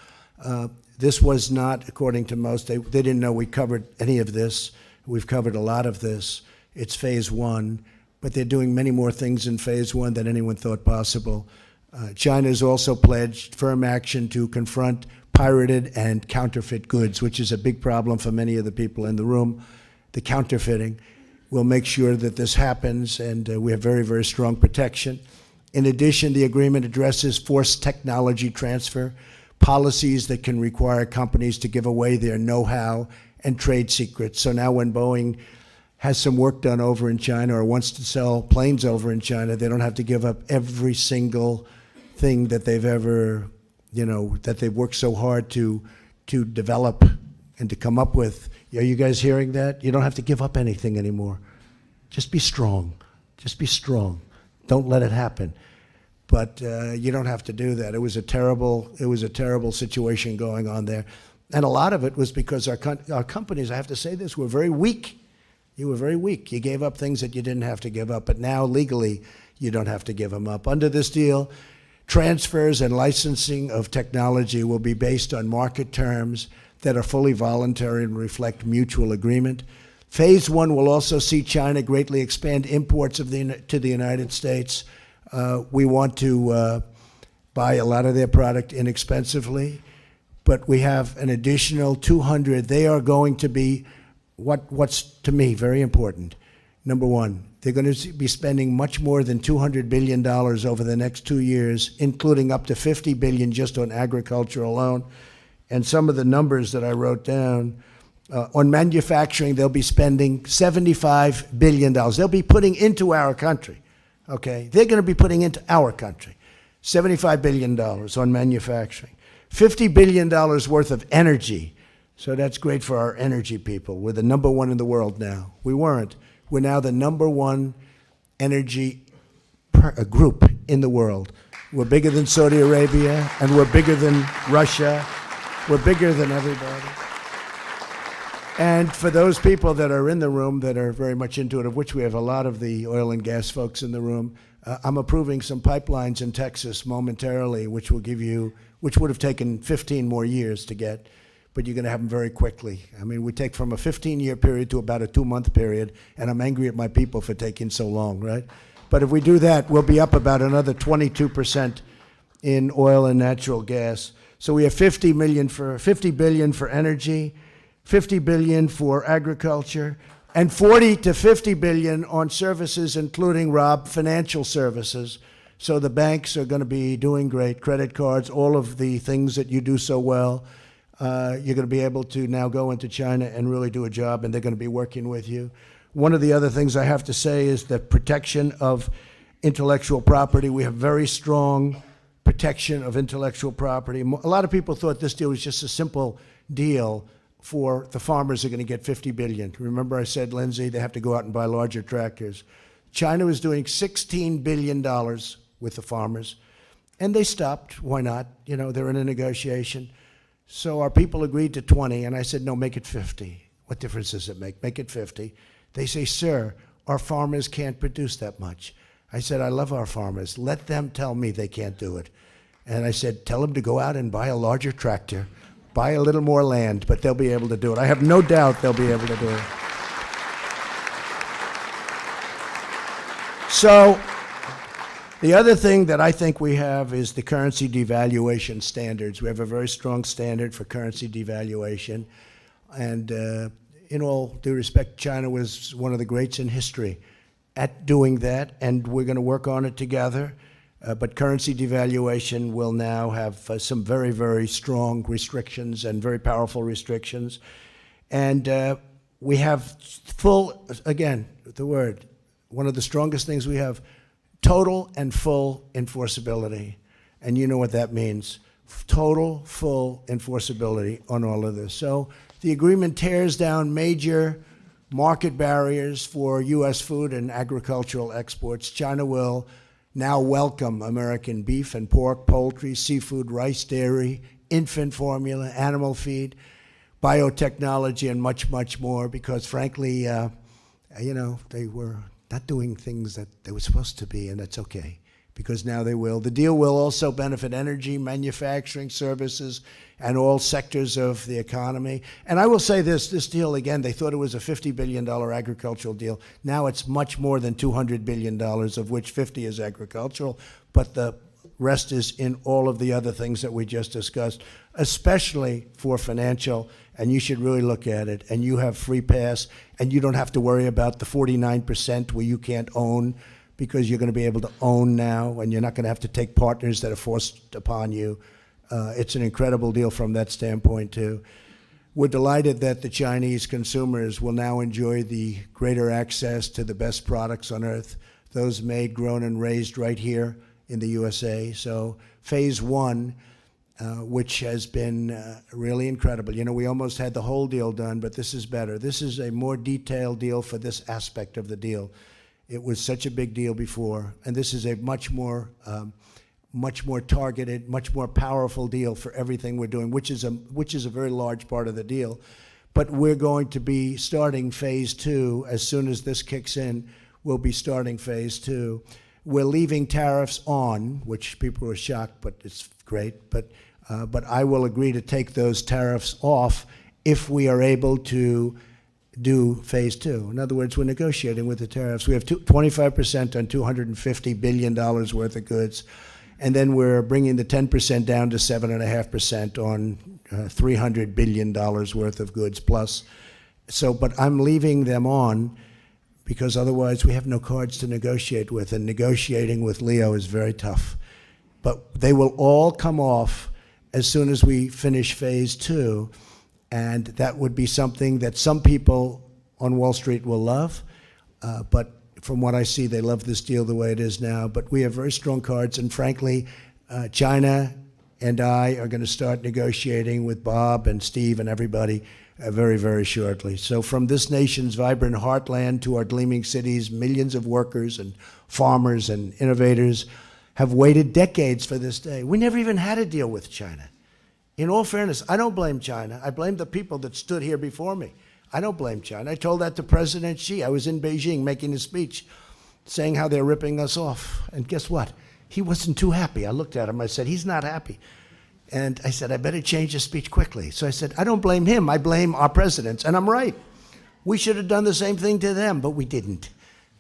This was not, according to most, they didn't know we covered any of this. We've covered a lot of this. It's phase one, but they're doing many more things in phase one than anyone thought possible. China has also pledged firm action to confront pirated and counterfeit goods, which is a big problem for many of the people in the room. The counterfeiting. We'll make sure that this happens, and we have very, very strong protection. In addition, the agreement addresses forced technology transfer, policies that can require companies to give away their know-how and trade secrets. So now when Boeing has some work done over in China or wants to sell planes over in China, they don't have to give up every single thing that they've ever, that they've worked so hard to develop and to come up with. Are you guys hearing that? You don't have to give up anything anymore. Just be strong. Just be strong. Don't let it happen. But you don't have to do that. It was a terrible situation going on there. And a lot of it was because our companies, I have to say this, were very weak. You were very weak. You gave up things that you didn't have to give up, but now legally you don't have to give them up. Under this deal, transfers and licensing of technology will be based on market terms that are fully voluntary and reflect mutual agreement. Phase one will also see China greatly expand imports to the United States. We want to buy a lot of their product inexpensively, but we have an additional 200. They are going to be what's to me very important. Number one, they're going to be spending much more than $200 billion over the next 2 years, including up to $50 billion just on agriculture alone. And some of the numbers that I wrote down, on manufacturing, they'll be spending $75 billion. They'll be putting into our country, okay? They're going to be putting into our country $75 billion on manufacturing. $50 billion worth of energy. So that's great for our energy people. We're the number one in the world now. We weren't. We're now the number one energy group in the world. We're bigger than Saudi Arabia, and we're bigger than Russia. We're bigger than everybody. And for those people that are in the room that are very much into it, of which we have a lot of the oil and gas folks in the room, I'm approving some pipelines in Texas momentarily, which would have taken 15 more years to get, but you're going to have them very quickly. I mean, we take from a 15-year period to about a 2-month period, and I'm angry at my people for taking so long, right? But if we do that, we'll be up about another 22% in oil and natural gas. So we have $50 billion for energy, $50 billion for agriculture, and $40 to $50 billion on services, including, Rob, financial services. So the banks are going to be doing great. Credit cards, all of the things that you do so well. You're going to be able to now go into China and really do a job, and they're going to be working with you. One of the other things I have to say is the protection of intellectual property. We have very strong protection of intellectual property. A lot of people thought this deal was just a simple deal for the farmers who are going to get $50 billion. Remember I said, Lindsay, they have to go out and buy larger tractors. China was doing $16 billion with the farmers, and they stopped. Why not? You know, they're in a negotiation. So our people agreed to 20, and I said, no, make it 50. What difference does it make? Make it 50. They say, sir, our farmers can't produce that much. I said, I love our farmers. Let them tell me they can't do it. And I said, tell them to go out and buy a larger tractor, buy a little more land, but they'll be able to do it. I have no doubt they'll be able to do it. So the other thing that I think we have is the currency devaluation standards. We have a very strong standard for currency devaluation. And in all due respect, China was one of the greats in history at doing that, and we're going to work on it together. But currency devaluation will now have some very, very strong restrictions and very powerful restrictions. And we have full, again, the word, one of the strongest things we have, total and full enforceability. And you know what that means. Total, full enforceability on all of this. So the agreement tears down major market barriers for U.S. food and agricultural exports. China will now welcome American beef and pork, poultry, seafood, rice, dairy, infant formula, animal feed, biotechnology, and much, much more, because frankly, you know, they were not doing things that they were supposed to be, and that's okay, because now they will. The deal will also benefit energy, manufacturing, services, and all sectors of the economy. And I will say this deal, again, they thought it was a $50 billion agricultural deal. Now it's much more than $200 billion, of which 50 is agricultural, but the rest is in all of the other things that we just discussed, especially for financial, and you should really look at it. And you have free pass, and you don't have to worry about the 49% where you can't own, because you're going to be able to own now, and you're not going to have to take partners that are forced upon you. It's an incredible deal from that standpoint, too. We're delighted that the Chinese consumers will now enjoy the greater access to the best products on earth, those made, grown, and raised right here in the USA. So phase one, which has been really incredible. You know, we almost had the whole deal done, but this is better. This is a more detailed deal for this aspect of the deal. It was such a big deal before, and this is a much more targeted, much more powerful deal for everything we're doing, which is a very large part of the deal. but we're going to be starting phase 2 as soon as this kicks in. We'll be starting phase 2. We're leaving tariffs on, which people are shocked, but it's great. But I will agree to take those tariffs off if we are able to do phase 2. In other words, we're negotiating with the tariffs. We have 25% on $250 billion worth of goods, and then we're bringing the 10% down to 7.5% on $300 billion worth of goods plus. So, but I'm leaving them on because otherwise we have no cards to negotiate with, and negotiating with Leo is very tough. But they will all come off as soon as we finish phase 2, and that would be something that some people on Wall Street will love, but from what I see, they love this deal the way it is now. But we have very strong cards, and frankly, China and I are going to start negotiating with Bob and Steve and everybody very, very shortly. So from this nation's vibrant heartland to our gleaming cities, millions of workers and farmers and innovators have waited decades for this day. We never even had a deal with China. In all fairness, I don't blame China. I blame the people that stood here before me. I don't blame China. I told that to President Xi. I was in Beijing making a speech saying how they're ripping us off. And guess what? He wasn't too happy. I looked at him. I said, he's not happy. And I said, I better change the speech quickly. So I said, I don't blame him. I blame our presidents. And I'm right. We should have done the same thing to them, but we didn't.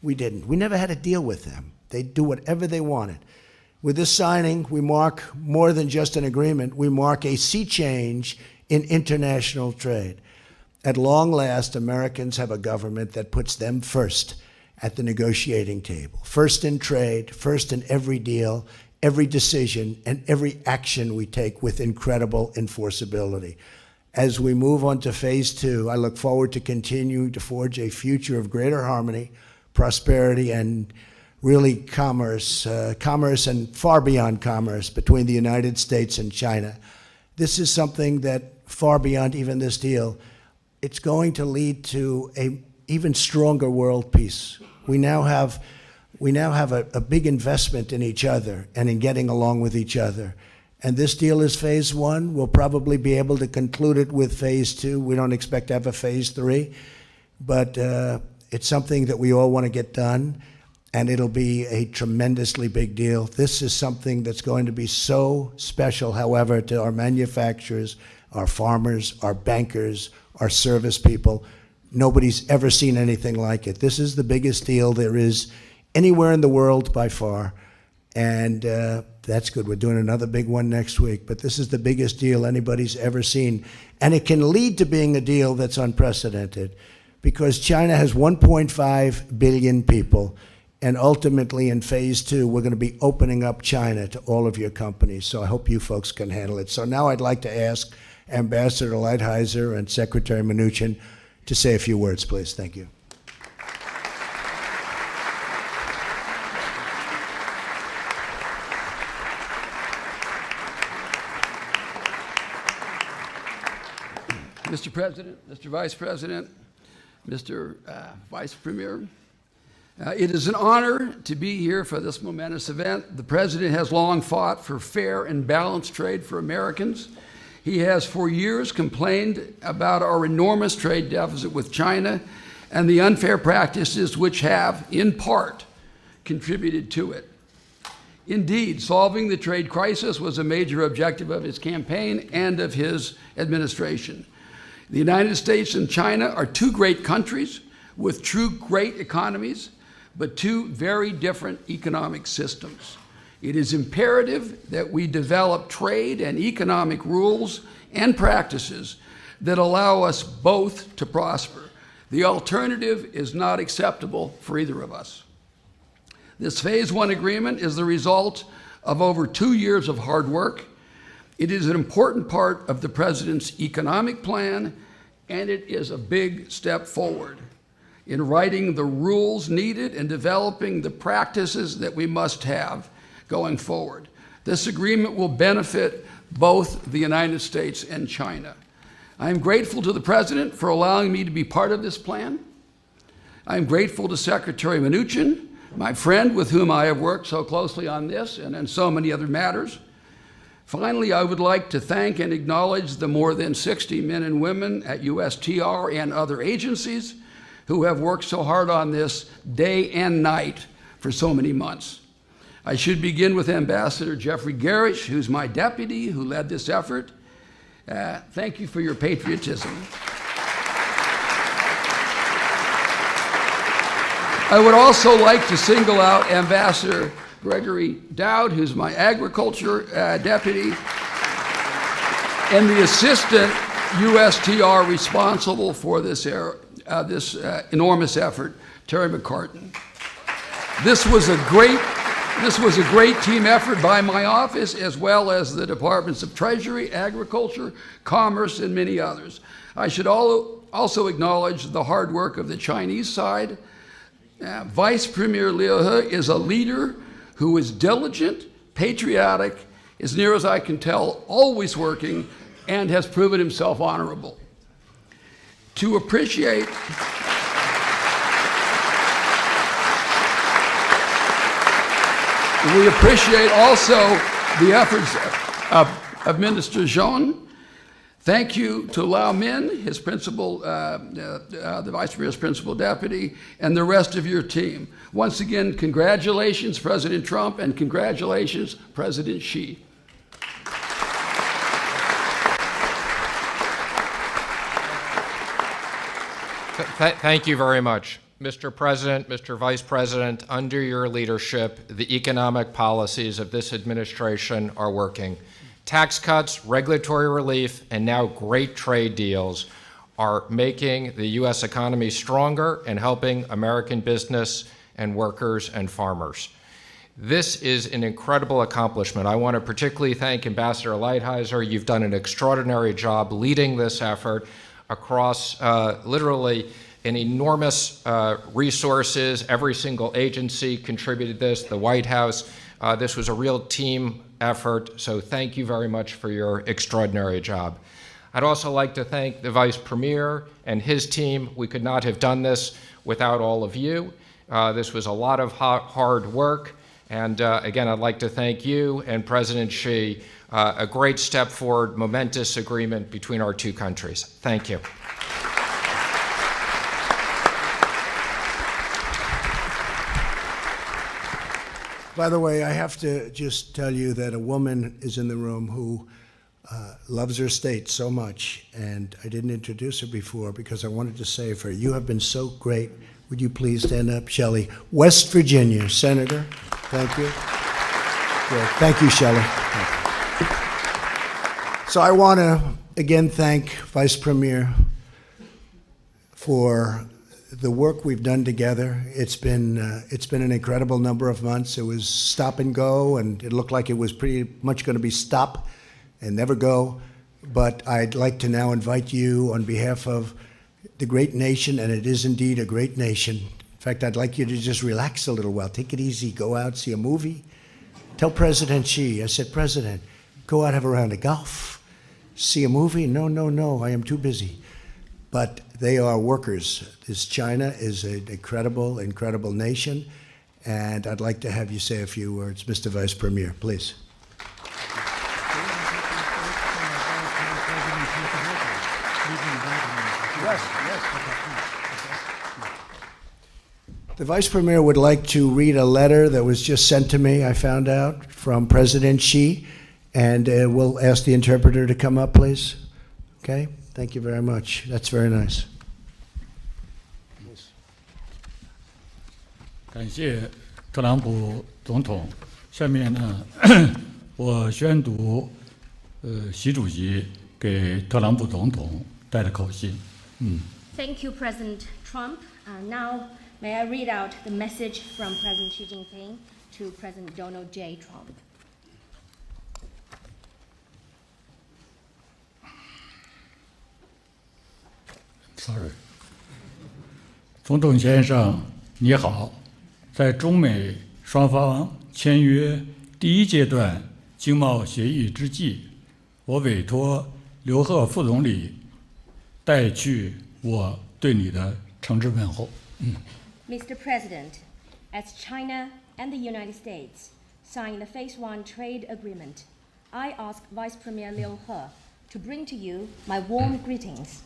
We didn't. We never had a deal with them. They'd do whatever they wanted. With this signing, we mark more than just an agreement. We mark a sea change in international trade. At long last, Americans have a government that puts them first at the negotiating table. First in trade, first in every deal, every decision, and every action we take with incredible enforceability. As we move on to phase 2, I look forward to continuing to forge a future of greater harmony, prosperity, and really commerce and far beyond commerce between the United States and China. This is something that far beyond even this deal, it's going to lead to an even stronger world peace. We now have a big investment in each other and in getting along with each other. And this deal is phase 1. We'll probably be able to conclude it with phase 2. We don't expect to have a phase 3, but it's something that we all want to get done, and it'll be a tremendously big deal. This is something that's going to be so special, however, to our manufacturers, our farmers, our bankers, our service people. Nobody's ever seen anything like it. This is the biggest deal there is anywhere in the world by far, and that's good. We're doing another big one next week, but this is the biggest deal anybody's ever seen, and it can lead to being a deal that's unprecedented because China has 1.5 billion people, and ultimately in phase 2, we're going to be opening up China to all of your companies, so I hope you folks can handle it. So now I'd like to ask Ambassador Lighthizer and Secretary Mnuchin to say a few words, please. Thank you. Mr. President, Mr. Vice President, Mr. Vice Premier, it is an honor to be here for this momentous event. The President has long fought for fair and balanced trade for Americans. He has for years complained about our enormous trade deficit with China and the unfair practices which have, in part, contributed to it. Indeed, solving the trade crisis was a major objective of his campaign and of his administration. The United States and China are two great countries with true great economies, but two very different economic systems. It is imperative that we develop trade and economic rules and practices that allow us both to prosper. The alternative is not acceptable for either of us. This phase 1 agreement is the result of over 2 years of hard work. It is an important part of the President's economic plan, and it is a big step forward in writing the rules needed and developing the practices that we must have going forward. This agreement will benefit both the United States and China. I am grateful to the President for allowing me to be part of this plan. I am grateful to Secretary Mnuchin, my friend with whom I have worked so closely on this and on so many other matters. Finally, I would like to thank and acknowledge the more than 60 men and women at USTR and other agencies who have worked so hard on this day and night for so many months. I should begin with Ambassador Jeffrey Garish, who's my deputy, who led this effort. Thank you for your patriotism. I would also like to single out Ambassador Gregory Dowd, who's my agriculture deputy, and the assistant USTR responsible for this enormous effort, Terry McCartan. This was a great team effort by my office, as well as the Departments of Treasury, Agriculture, Commerce, and many others. I should also acknowledge the hard work of the Chinese side. Vice Premier Liu He is a leader who is diligent, patriotic, as near as I can tell, always working, and has proven himself honorable. To appreciate We appreciate also the efforts of Minister Zhang. Thank you to Lau Min, his principal, the Vice Premier's principal deputy, and the rest of your team. Once again, congratulations, President Trump, and congratulations, President Xi. Thank you very much. Mr. President, Mr. Vice President, under your leadership, the economic policies of this administration are working. Tax cuts, regulatory relief, and now great trade deals are making the U.S. economy stronger and helping American business and workers and farmers. This is an incredible accomplishment. I want to particularly thank Ambassador Lighthizer. You've done an extraordinary job leading this effort across literally an enormous resources. Every single agency contributed this, the White House. This was a real team effort, so thank you very much for your extraordinary job. I'd also like to thank the Vice Premier and his team. We could not have done this without all of you. This was a lot of hard work, and again, I'd like to thank you and President Xi. A great step forward, momentous agreement between our two countries. Thank you. By the way, I have to just tell you that a woman is in the room who loves her state so much, and I didn't introduce her before because I wanted to say of her, you have been so great. Would you please stand up, Shelley? West Virginia Senator. Thank you. Good. Thank you, Shelley. So I want to again thank Vice Premier for the work we've done together. It's been an incredible number of months. It was stop and go, and it looked like it was pretty much going to be stop and never go. But I'd like to now invite you on behalf of the great nation, and it is indeed a great nation. In fact, I'd like you to just relax a little while. Take it easy. Go out, see a movie. Tell President Xi, I said, President, go out, have a round of golf. See a movie? No, I am too busy. But they are workers. China is an incredible, incredible nation, and I'd like to have you say a few words. Mr. Vice Premier, please. The Vice Premier would like to read a letter that was just sent to me, I found out, from President Xi, and we'll ask the interpreter to come up, please. Okay? Thank you very much. That's very nice. 感谢特朗普总统。下面呢，我宣读习主席给特朗普总统带的口信。Thank you, President Trump. Now, may I read out the message from President Xi Jinping to President Donald J. Trump. Sorry. 总统先生，你好。在中美双方签约第一阶段经贸协议之际，我委托刘鹤副总理带去我对你的诚挚问候。Mr. President, as China and the United States sign the Phase 1 trade agreement, I ask Vice Premier Liu He to bring to you my warm greetings.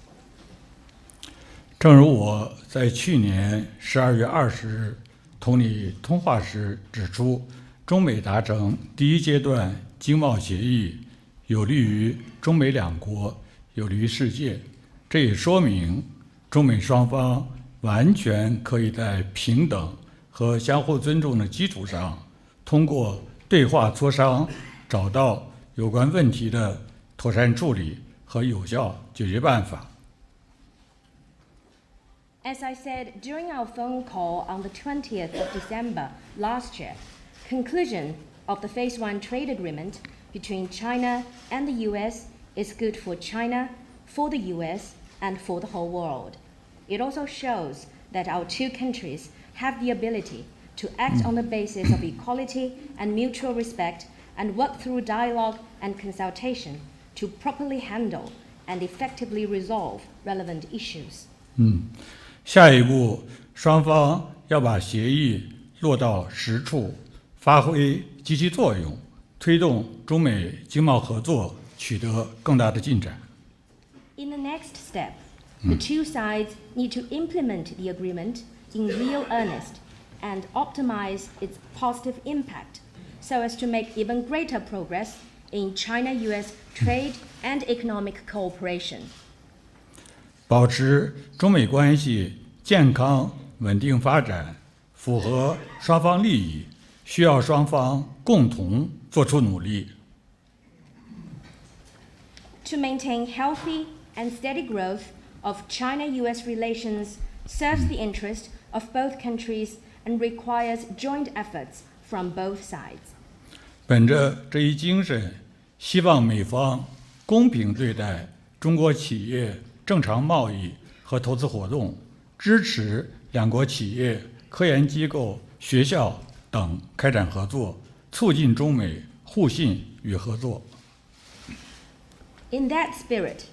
正如我在去年12月20日同你通话时指出，中美达成第一阶段经贸协议，有利于中美两国，有利于世界。这也说明中美双方完全可以在平等和相互尊重的基础上，通过对话磋商，找到有关问题的妥善处理和有效解决办法。As I said during our phone call on the 20th of December last year, conclusion of the Phase 1 trade agreement between China and the US is good for China, for the US, and for the whole world. It also shows that our two countries have the ability to act on the basis of equality and mutual respect and work through dialogue and consultation to properly handle and effectively resolve relevant issues. 下一步，双方要把协议落到实处，发挥积极作用，推动中美经贸合作取得更大的进展。In the next step, the two sides need to implement the agreement in real earnest and optimize its positive impact so as to make even greater progress in China-US trade and economic cooperation. 保持中美关系健康稳定发展，符合双方利益，需要双方共同做出努力。To maintain healthy and steady growth of China-US relations serves the interest of both countries and requires joint efforts from both sides. 本着这一精神，希望美方公平对待中国企业正常贸易和投资活动，支持两国企业、科研机构、学校等开展合作，促进中美互信与合作。In that spirit,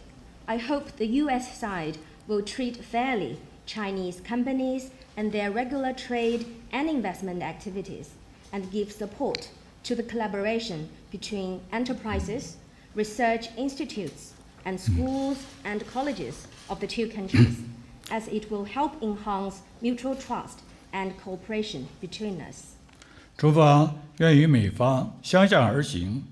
I hope the US side will treat fairly Chinese companies and their regular trade and investment activities and give support to the collaboration between enterprises, research institutes, and schools and colleges of the two countries, as it will help enhance mutual trust and cooperation between us. 中方愿与美方相向而行，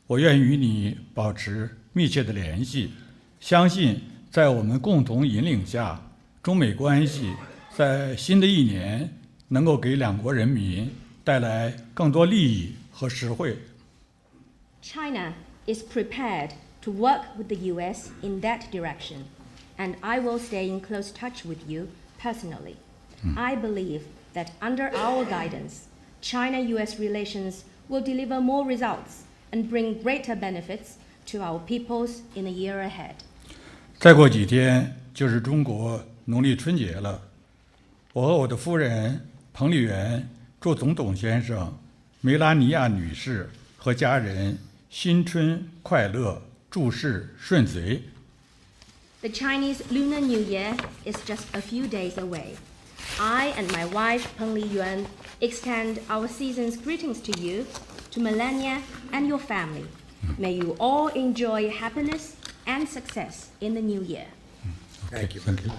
我愿与你保持密切的联系，相信在我们共同引领下，中美关系在新的一年能够给两国人民带来更多利益和实惠。China is prepared to work with the US in that direction, and I will stay in close touch with you personally. I believe that under our guidance, China-US relations will deliver more results and bring greater benefits to our peoples in the year ahead. 再过几天就是中国农历春节了，我和我的夫人彭丽媛祝总统先生、梅拉尼亚女士和家人新春快乐，诸事顺遂。The Chinese Lunar New Year is just a few days away. I and my wife, Peng Liyuan, extend our season's greetings to you, to Melania and your family. May you all enjoy happiness and success in the new year. Thank you. Thank you.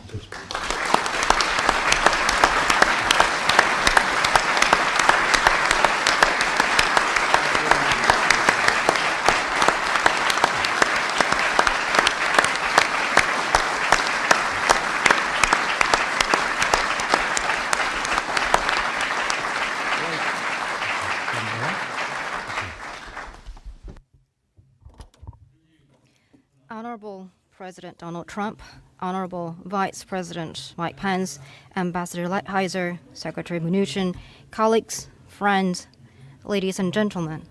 Honorable President Donald Trump, Honorable Vice President Mike Pence, Ambassador Lighthizer, Secretary Mnuchin, colleagues, friends, ladies and gentlemen,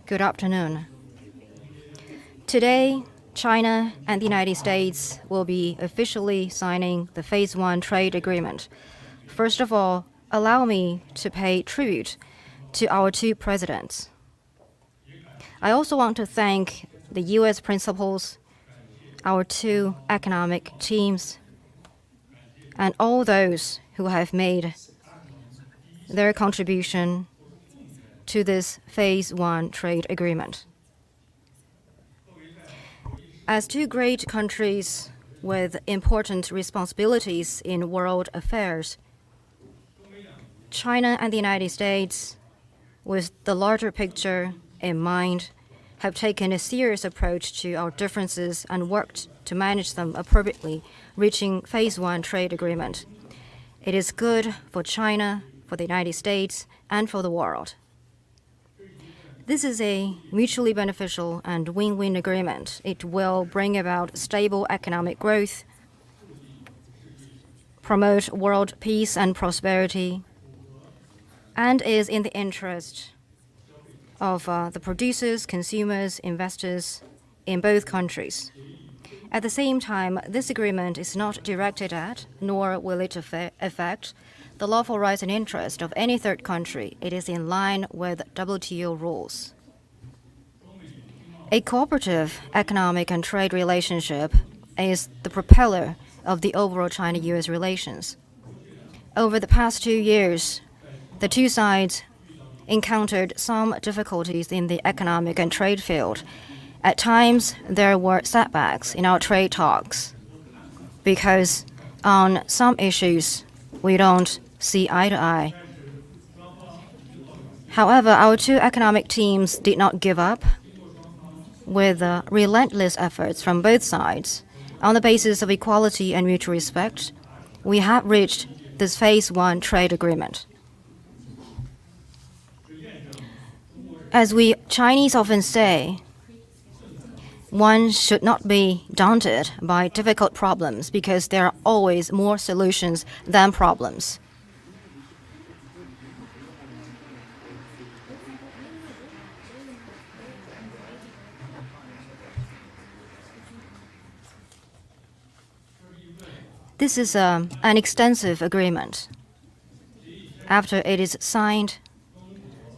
good afternoon. Today, China and the United States will be officially signing the Phase 1 trade agreement. First of all, allow me to pay tribute to our two presidents. I also want to thank the U.S. principals, our two economic teams, and all those who have made their contribution to this Phase 1 trade agreement. As two great countries with important responsibilities in world affairs, China and the United States, with the larger picture in mind, have taken a serious approach to our differences and worked to manage them appropriately, reaching Phase 1 trade agreement. It is good for China, for the United States, and for the world. This is a mutually beneficial and win-win agreement. It will bring about stable economic growth, promote world peace and prosperity, and is in the interest of the producers, consumers, investors in both countries. At the same time, this agreement is not directed at, nor will it affect, the lawful rights and interests of any third country. It is in line with WTO rules. A cooperative economic and trade relationship is the propeller of the overall China-US relations. Over the past 2 years, the two sides encountered some difficulties in the economic and trade field. At times, there were setbacks in our trade talks because on some issues, we don't see eye to eye. However, our two economic teams did not give up. With relentless efforts from both sides, on the basis of equality and mutual respect, we have reached this Phase 1 trade agreement. As we Chinese often say, one should not be daunted by difficult problems because there are always more solutions than problems. This is an extensive agreement. After it is signed,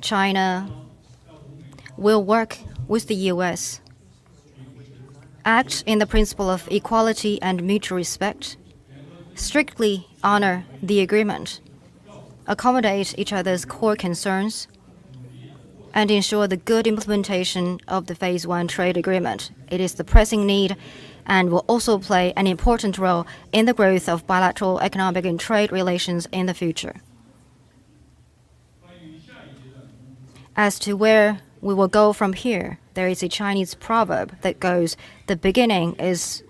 China will work with the US, act in the principle of equality and mutual respect, strictly honor the agreement, accommodate each other's core concerns, and ensure the good implementation of the Phase 1 trade agreement. It is the pressing need and will also play an important role in the growth of bilateral economic and trade relations in the future. As to where we will go from here, there is a Chinese proverb that goes, "The beginning is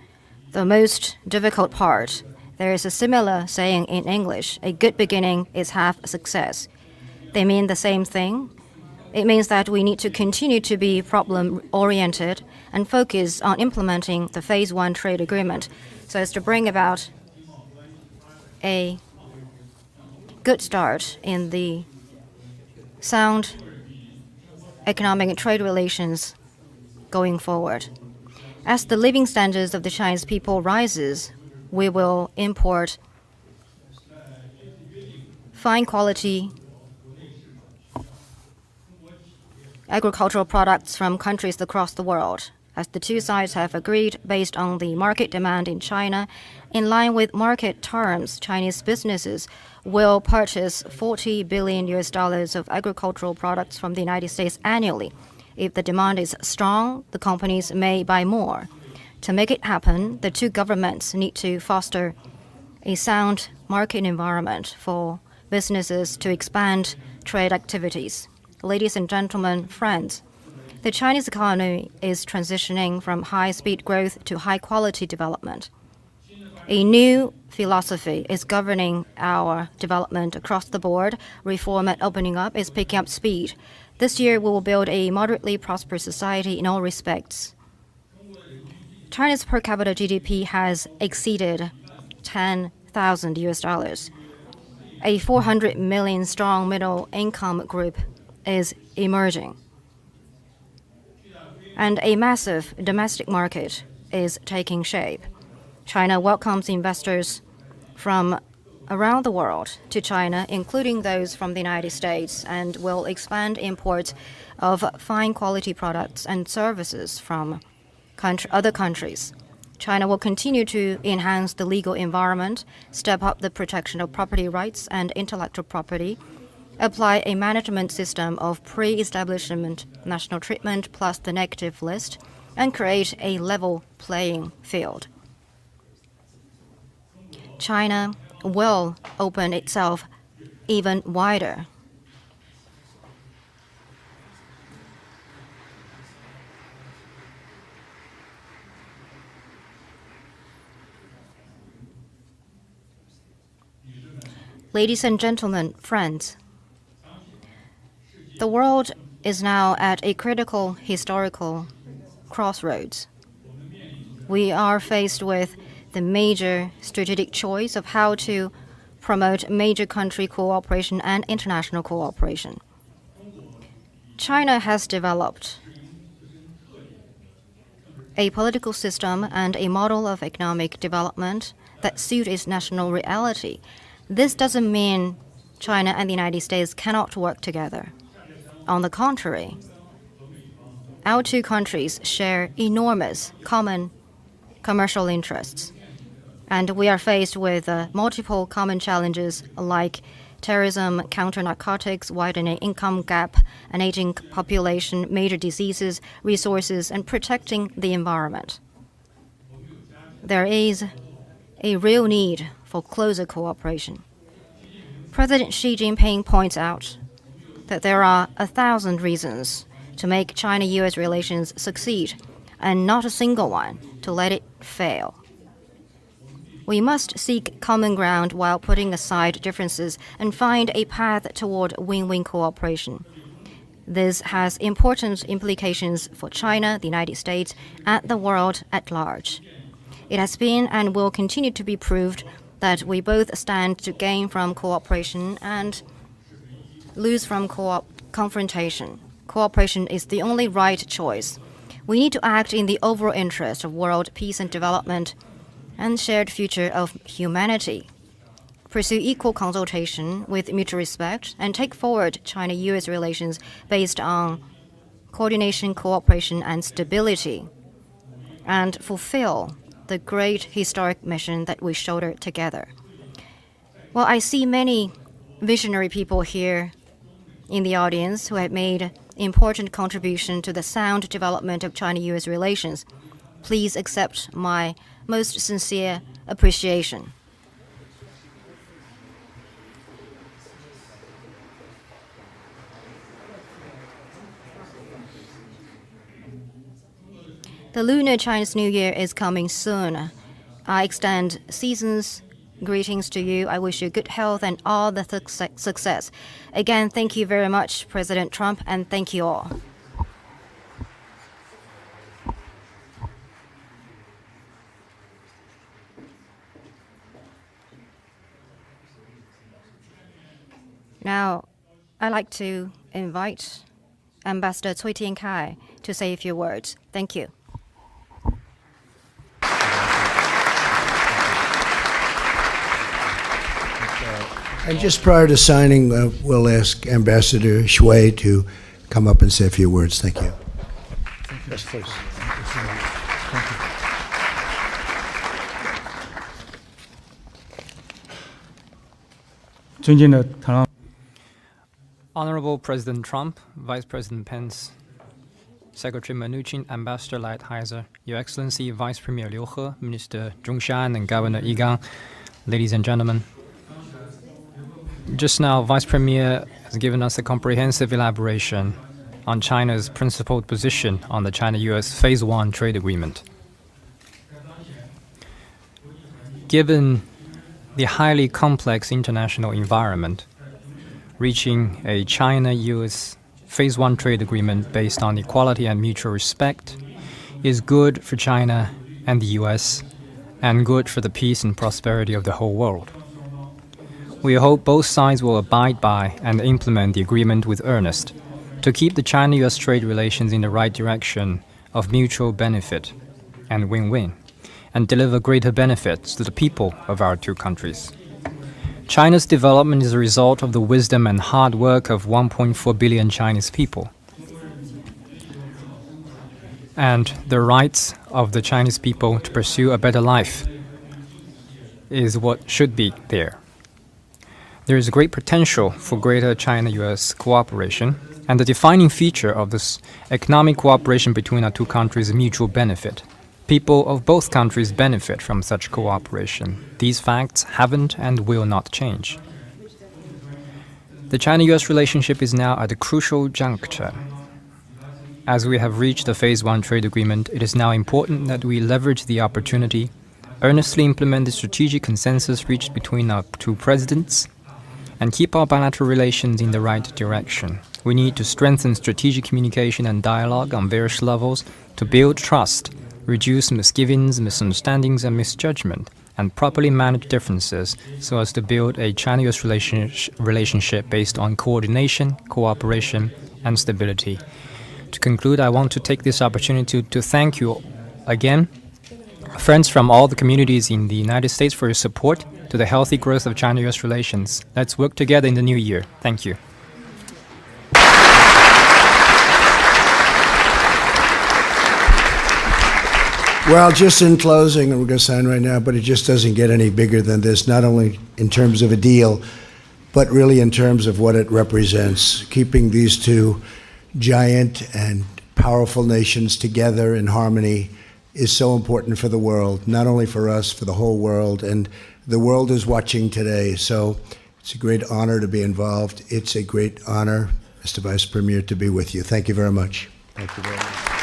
the most difficult part." There is a similar saying in English, "A good beginning is half a success." They mean the same thing. It means that we need to continue to be problem-oriented and focus on implementing the Phase 1 trade agreement so as to bring about a good start in the sound economic and trade relations going forward. As the living standards of the Chinese people rises, we will import fine quality agricultural products from countries across the world. As the two sides have agreed based on the market demand in China, in line with market terms, Chinese businesses will purchase $40 billion of agricultural products from the United States annually. If the demand is strong, the companies may buy more. To make it happen, the two governments need to foster a sound market environment for businesses to expand trade activities. Ladies and gentlemen, friends, the Chinese economy is transitioning from high-speed growth to high-quality development. A new philosophy is governing our development across the board. Reform and opening up is picking up speed. This year, we will build a moderately prosperous society in all respects. China's per capita GDP has exceeded $10,000. A 400 million strong middle income group is emerging. And a massive domestic market is taking shape. China welcomes investors from around the world to China, including those from the United States, and will expand imports of fine quality products and services from other countries. China will continue to enhance the legal environment, step up the protection of property rights and intellectual property, apply a management system of pre-establishment national treatment plus the negative list, and create a level playing field. China will open itself even wider. Ladies and gentlemen, friends, the world is now at a critical historical crossroads. We are faced with the major strategic choice of how to promote major country cooperation and international cooperation. China has developed a political system and a model of economic development that suit its national reality. This doesn't mean China and the United States cannot work together. On the contrary, our two countries share enormous common commercial interests, and we are faced with multiple common challenges like terrorism, counter-narcotics, widening income gap, an aging population, major diseases, resources, and protecting the environment. There is a real need for closer cooperation. President Xi Jinping points out that there are 1,000 reasons to make China-US relations succeed, and not a single one to let it fail. We must seek common ground while putting aside differences and find a path toward win-win cooperation. This has important implications for China, the United States, and the world at large. It has been and will continue to be proved that we both stand to gain from cooperation and lose from confrontation. Cooperation is the only right choice. We need to act in the overall interest of world peace and development and shared future of humanity. Pursue equal consultation with mutual respect and take forward China-US relations based on coordination, cooperation, and stability, and fulfill the great historic mission that we shoulder together. Well, I see many visionary people here in the audience who have made important contribution to the sound development of China-US relations. Please accept my most sincere appreciation. The Lunar Chinese New Year is coming soon. I extend season's greetings to you. I wish you good health and all the success. Again, thank you very much, President Trump, and thank you all. Now, I'd like to invite Ambassador Cui Tiankai to say a few words. Thank you. And just prior to signing, we'll ask Ambassador Shui to come up and say a few words. Thank you. Yes, please. Honorable President Trump, Vice President Pence, Secretary Mnuchin, Ambassador Lighthizer, Your Excellency Vice Premier Liu He, Minister Zhongshan, and Governor Yigang, ladies and gentlemen. Just now, Vice Premier has given us a comprehensive elaboration on China's principled position on the China-US Phase 1 trade agreement. Given the highly complex international environment, reaching a China-US Phase 1 trade agreement based on equality and mutual respect is good for China and the US and good for the peace and prosperity of the whole world. We hope both sides will abide by and implement the agreement with earnest to keep the China-US trade relations in the right direction of mutual benefit and win-win, and deliver greater benefits to the people of our two countries. China's development is a result of the wisdom and hard work of 1.4 billion Chinese people. And the rights of the Chinese people to pursue a better life is what should be there. There is a great potential for greater China-US cooperation, and the defining feature of this economic cooperation between our two countries is mutual benefit. People of both countries benefit from such cooperation. These facts haven't and will not change. The China-US relationship is now at a crucial juncture. As we have reached the Phase 1 trade agreement, it is now important that we leverage the opportunity, earnestly implement the strategic consensus reached between our two presidents, and keep our bilateral relations in the right direction. We need to strengthen strategic communication and dialogue on various levels to build trust, reduce misgivings, misunderstandings, and misjudgment, and properly manage differences so as to build a China-US relationship based on coordination, cooperation, and stability. To conclude, I want to take this opportunity to thank you again, friends from all the communities in the United States, for your support to the healthy growth of China-US relations. Let's work together in the new year. Thank you. Well, just in closing, and we're going to sign right now, but it just doesn't get any bigger than this, not only in terms of a deal, but really in terms of what it represents. Keeping these two giant and powerful nations together in harmony is so important for the world, not only for us, for the whole world. And the world is watching today, so it's a great honor to be involved. It's a great honor, Mr. Vice Premier, to be with you. Thank you very much. Thank you very much.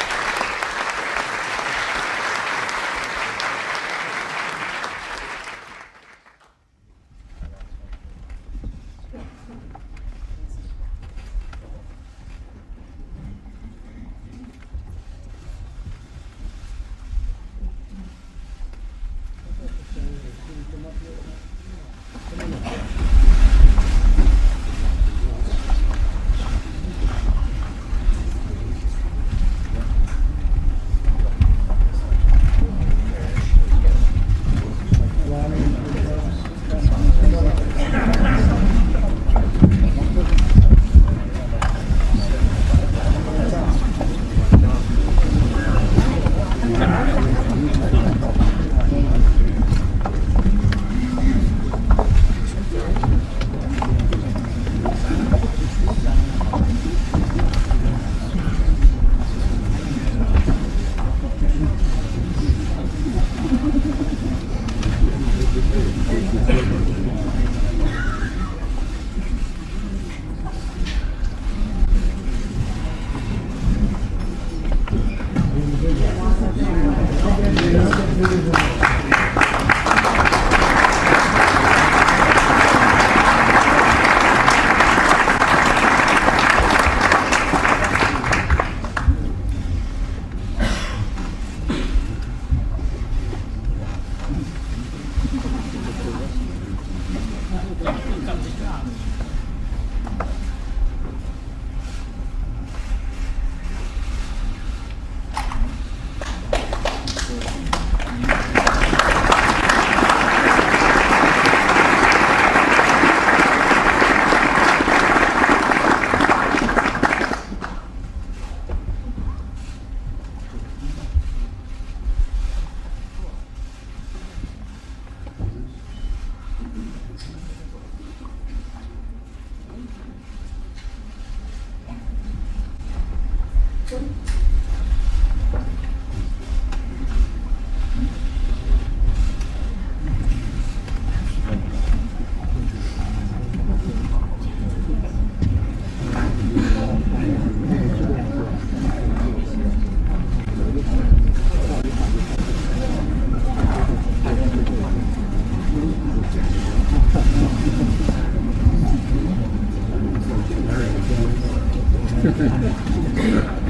Thank you.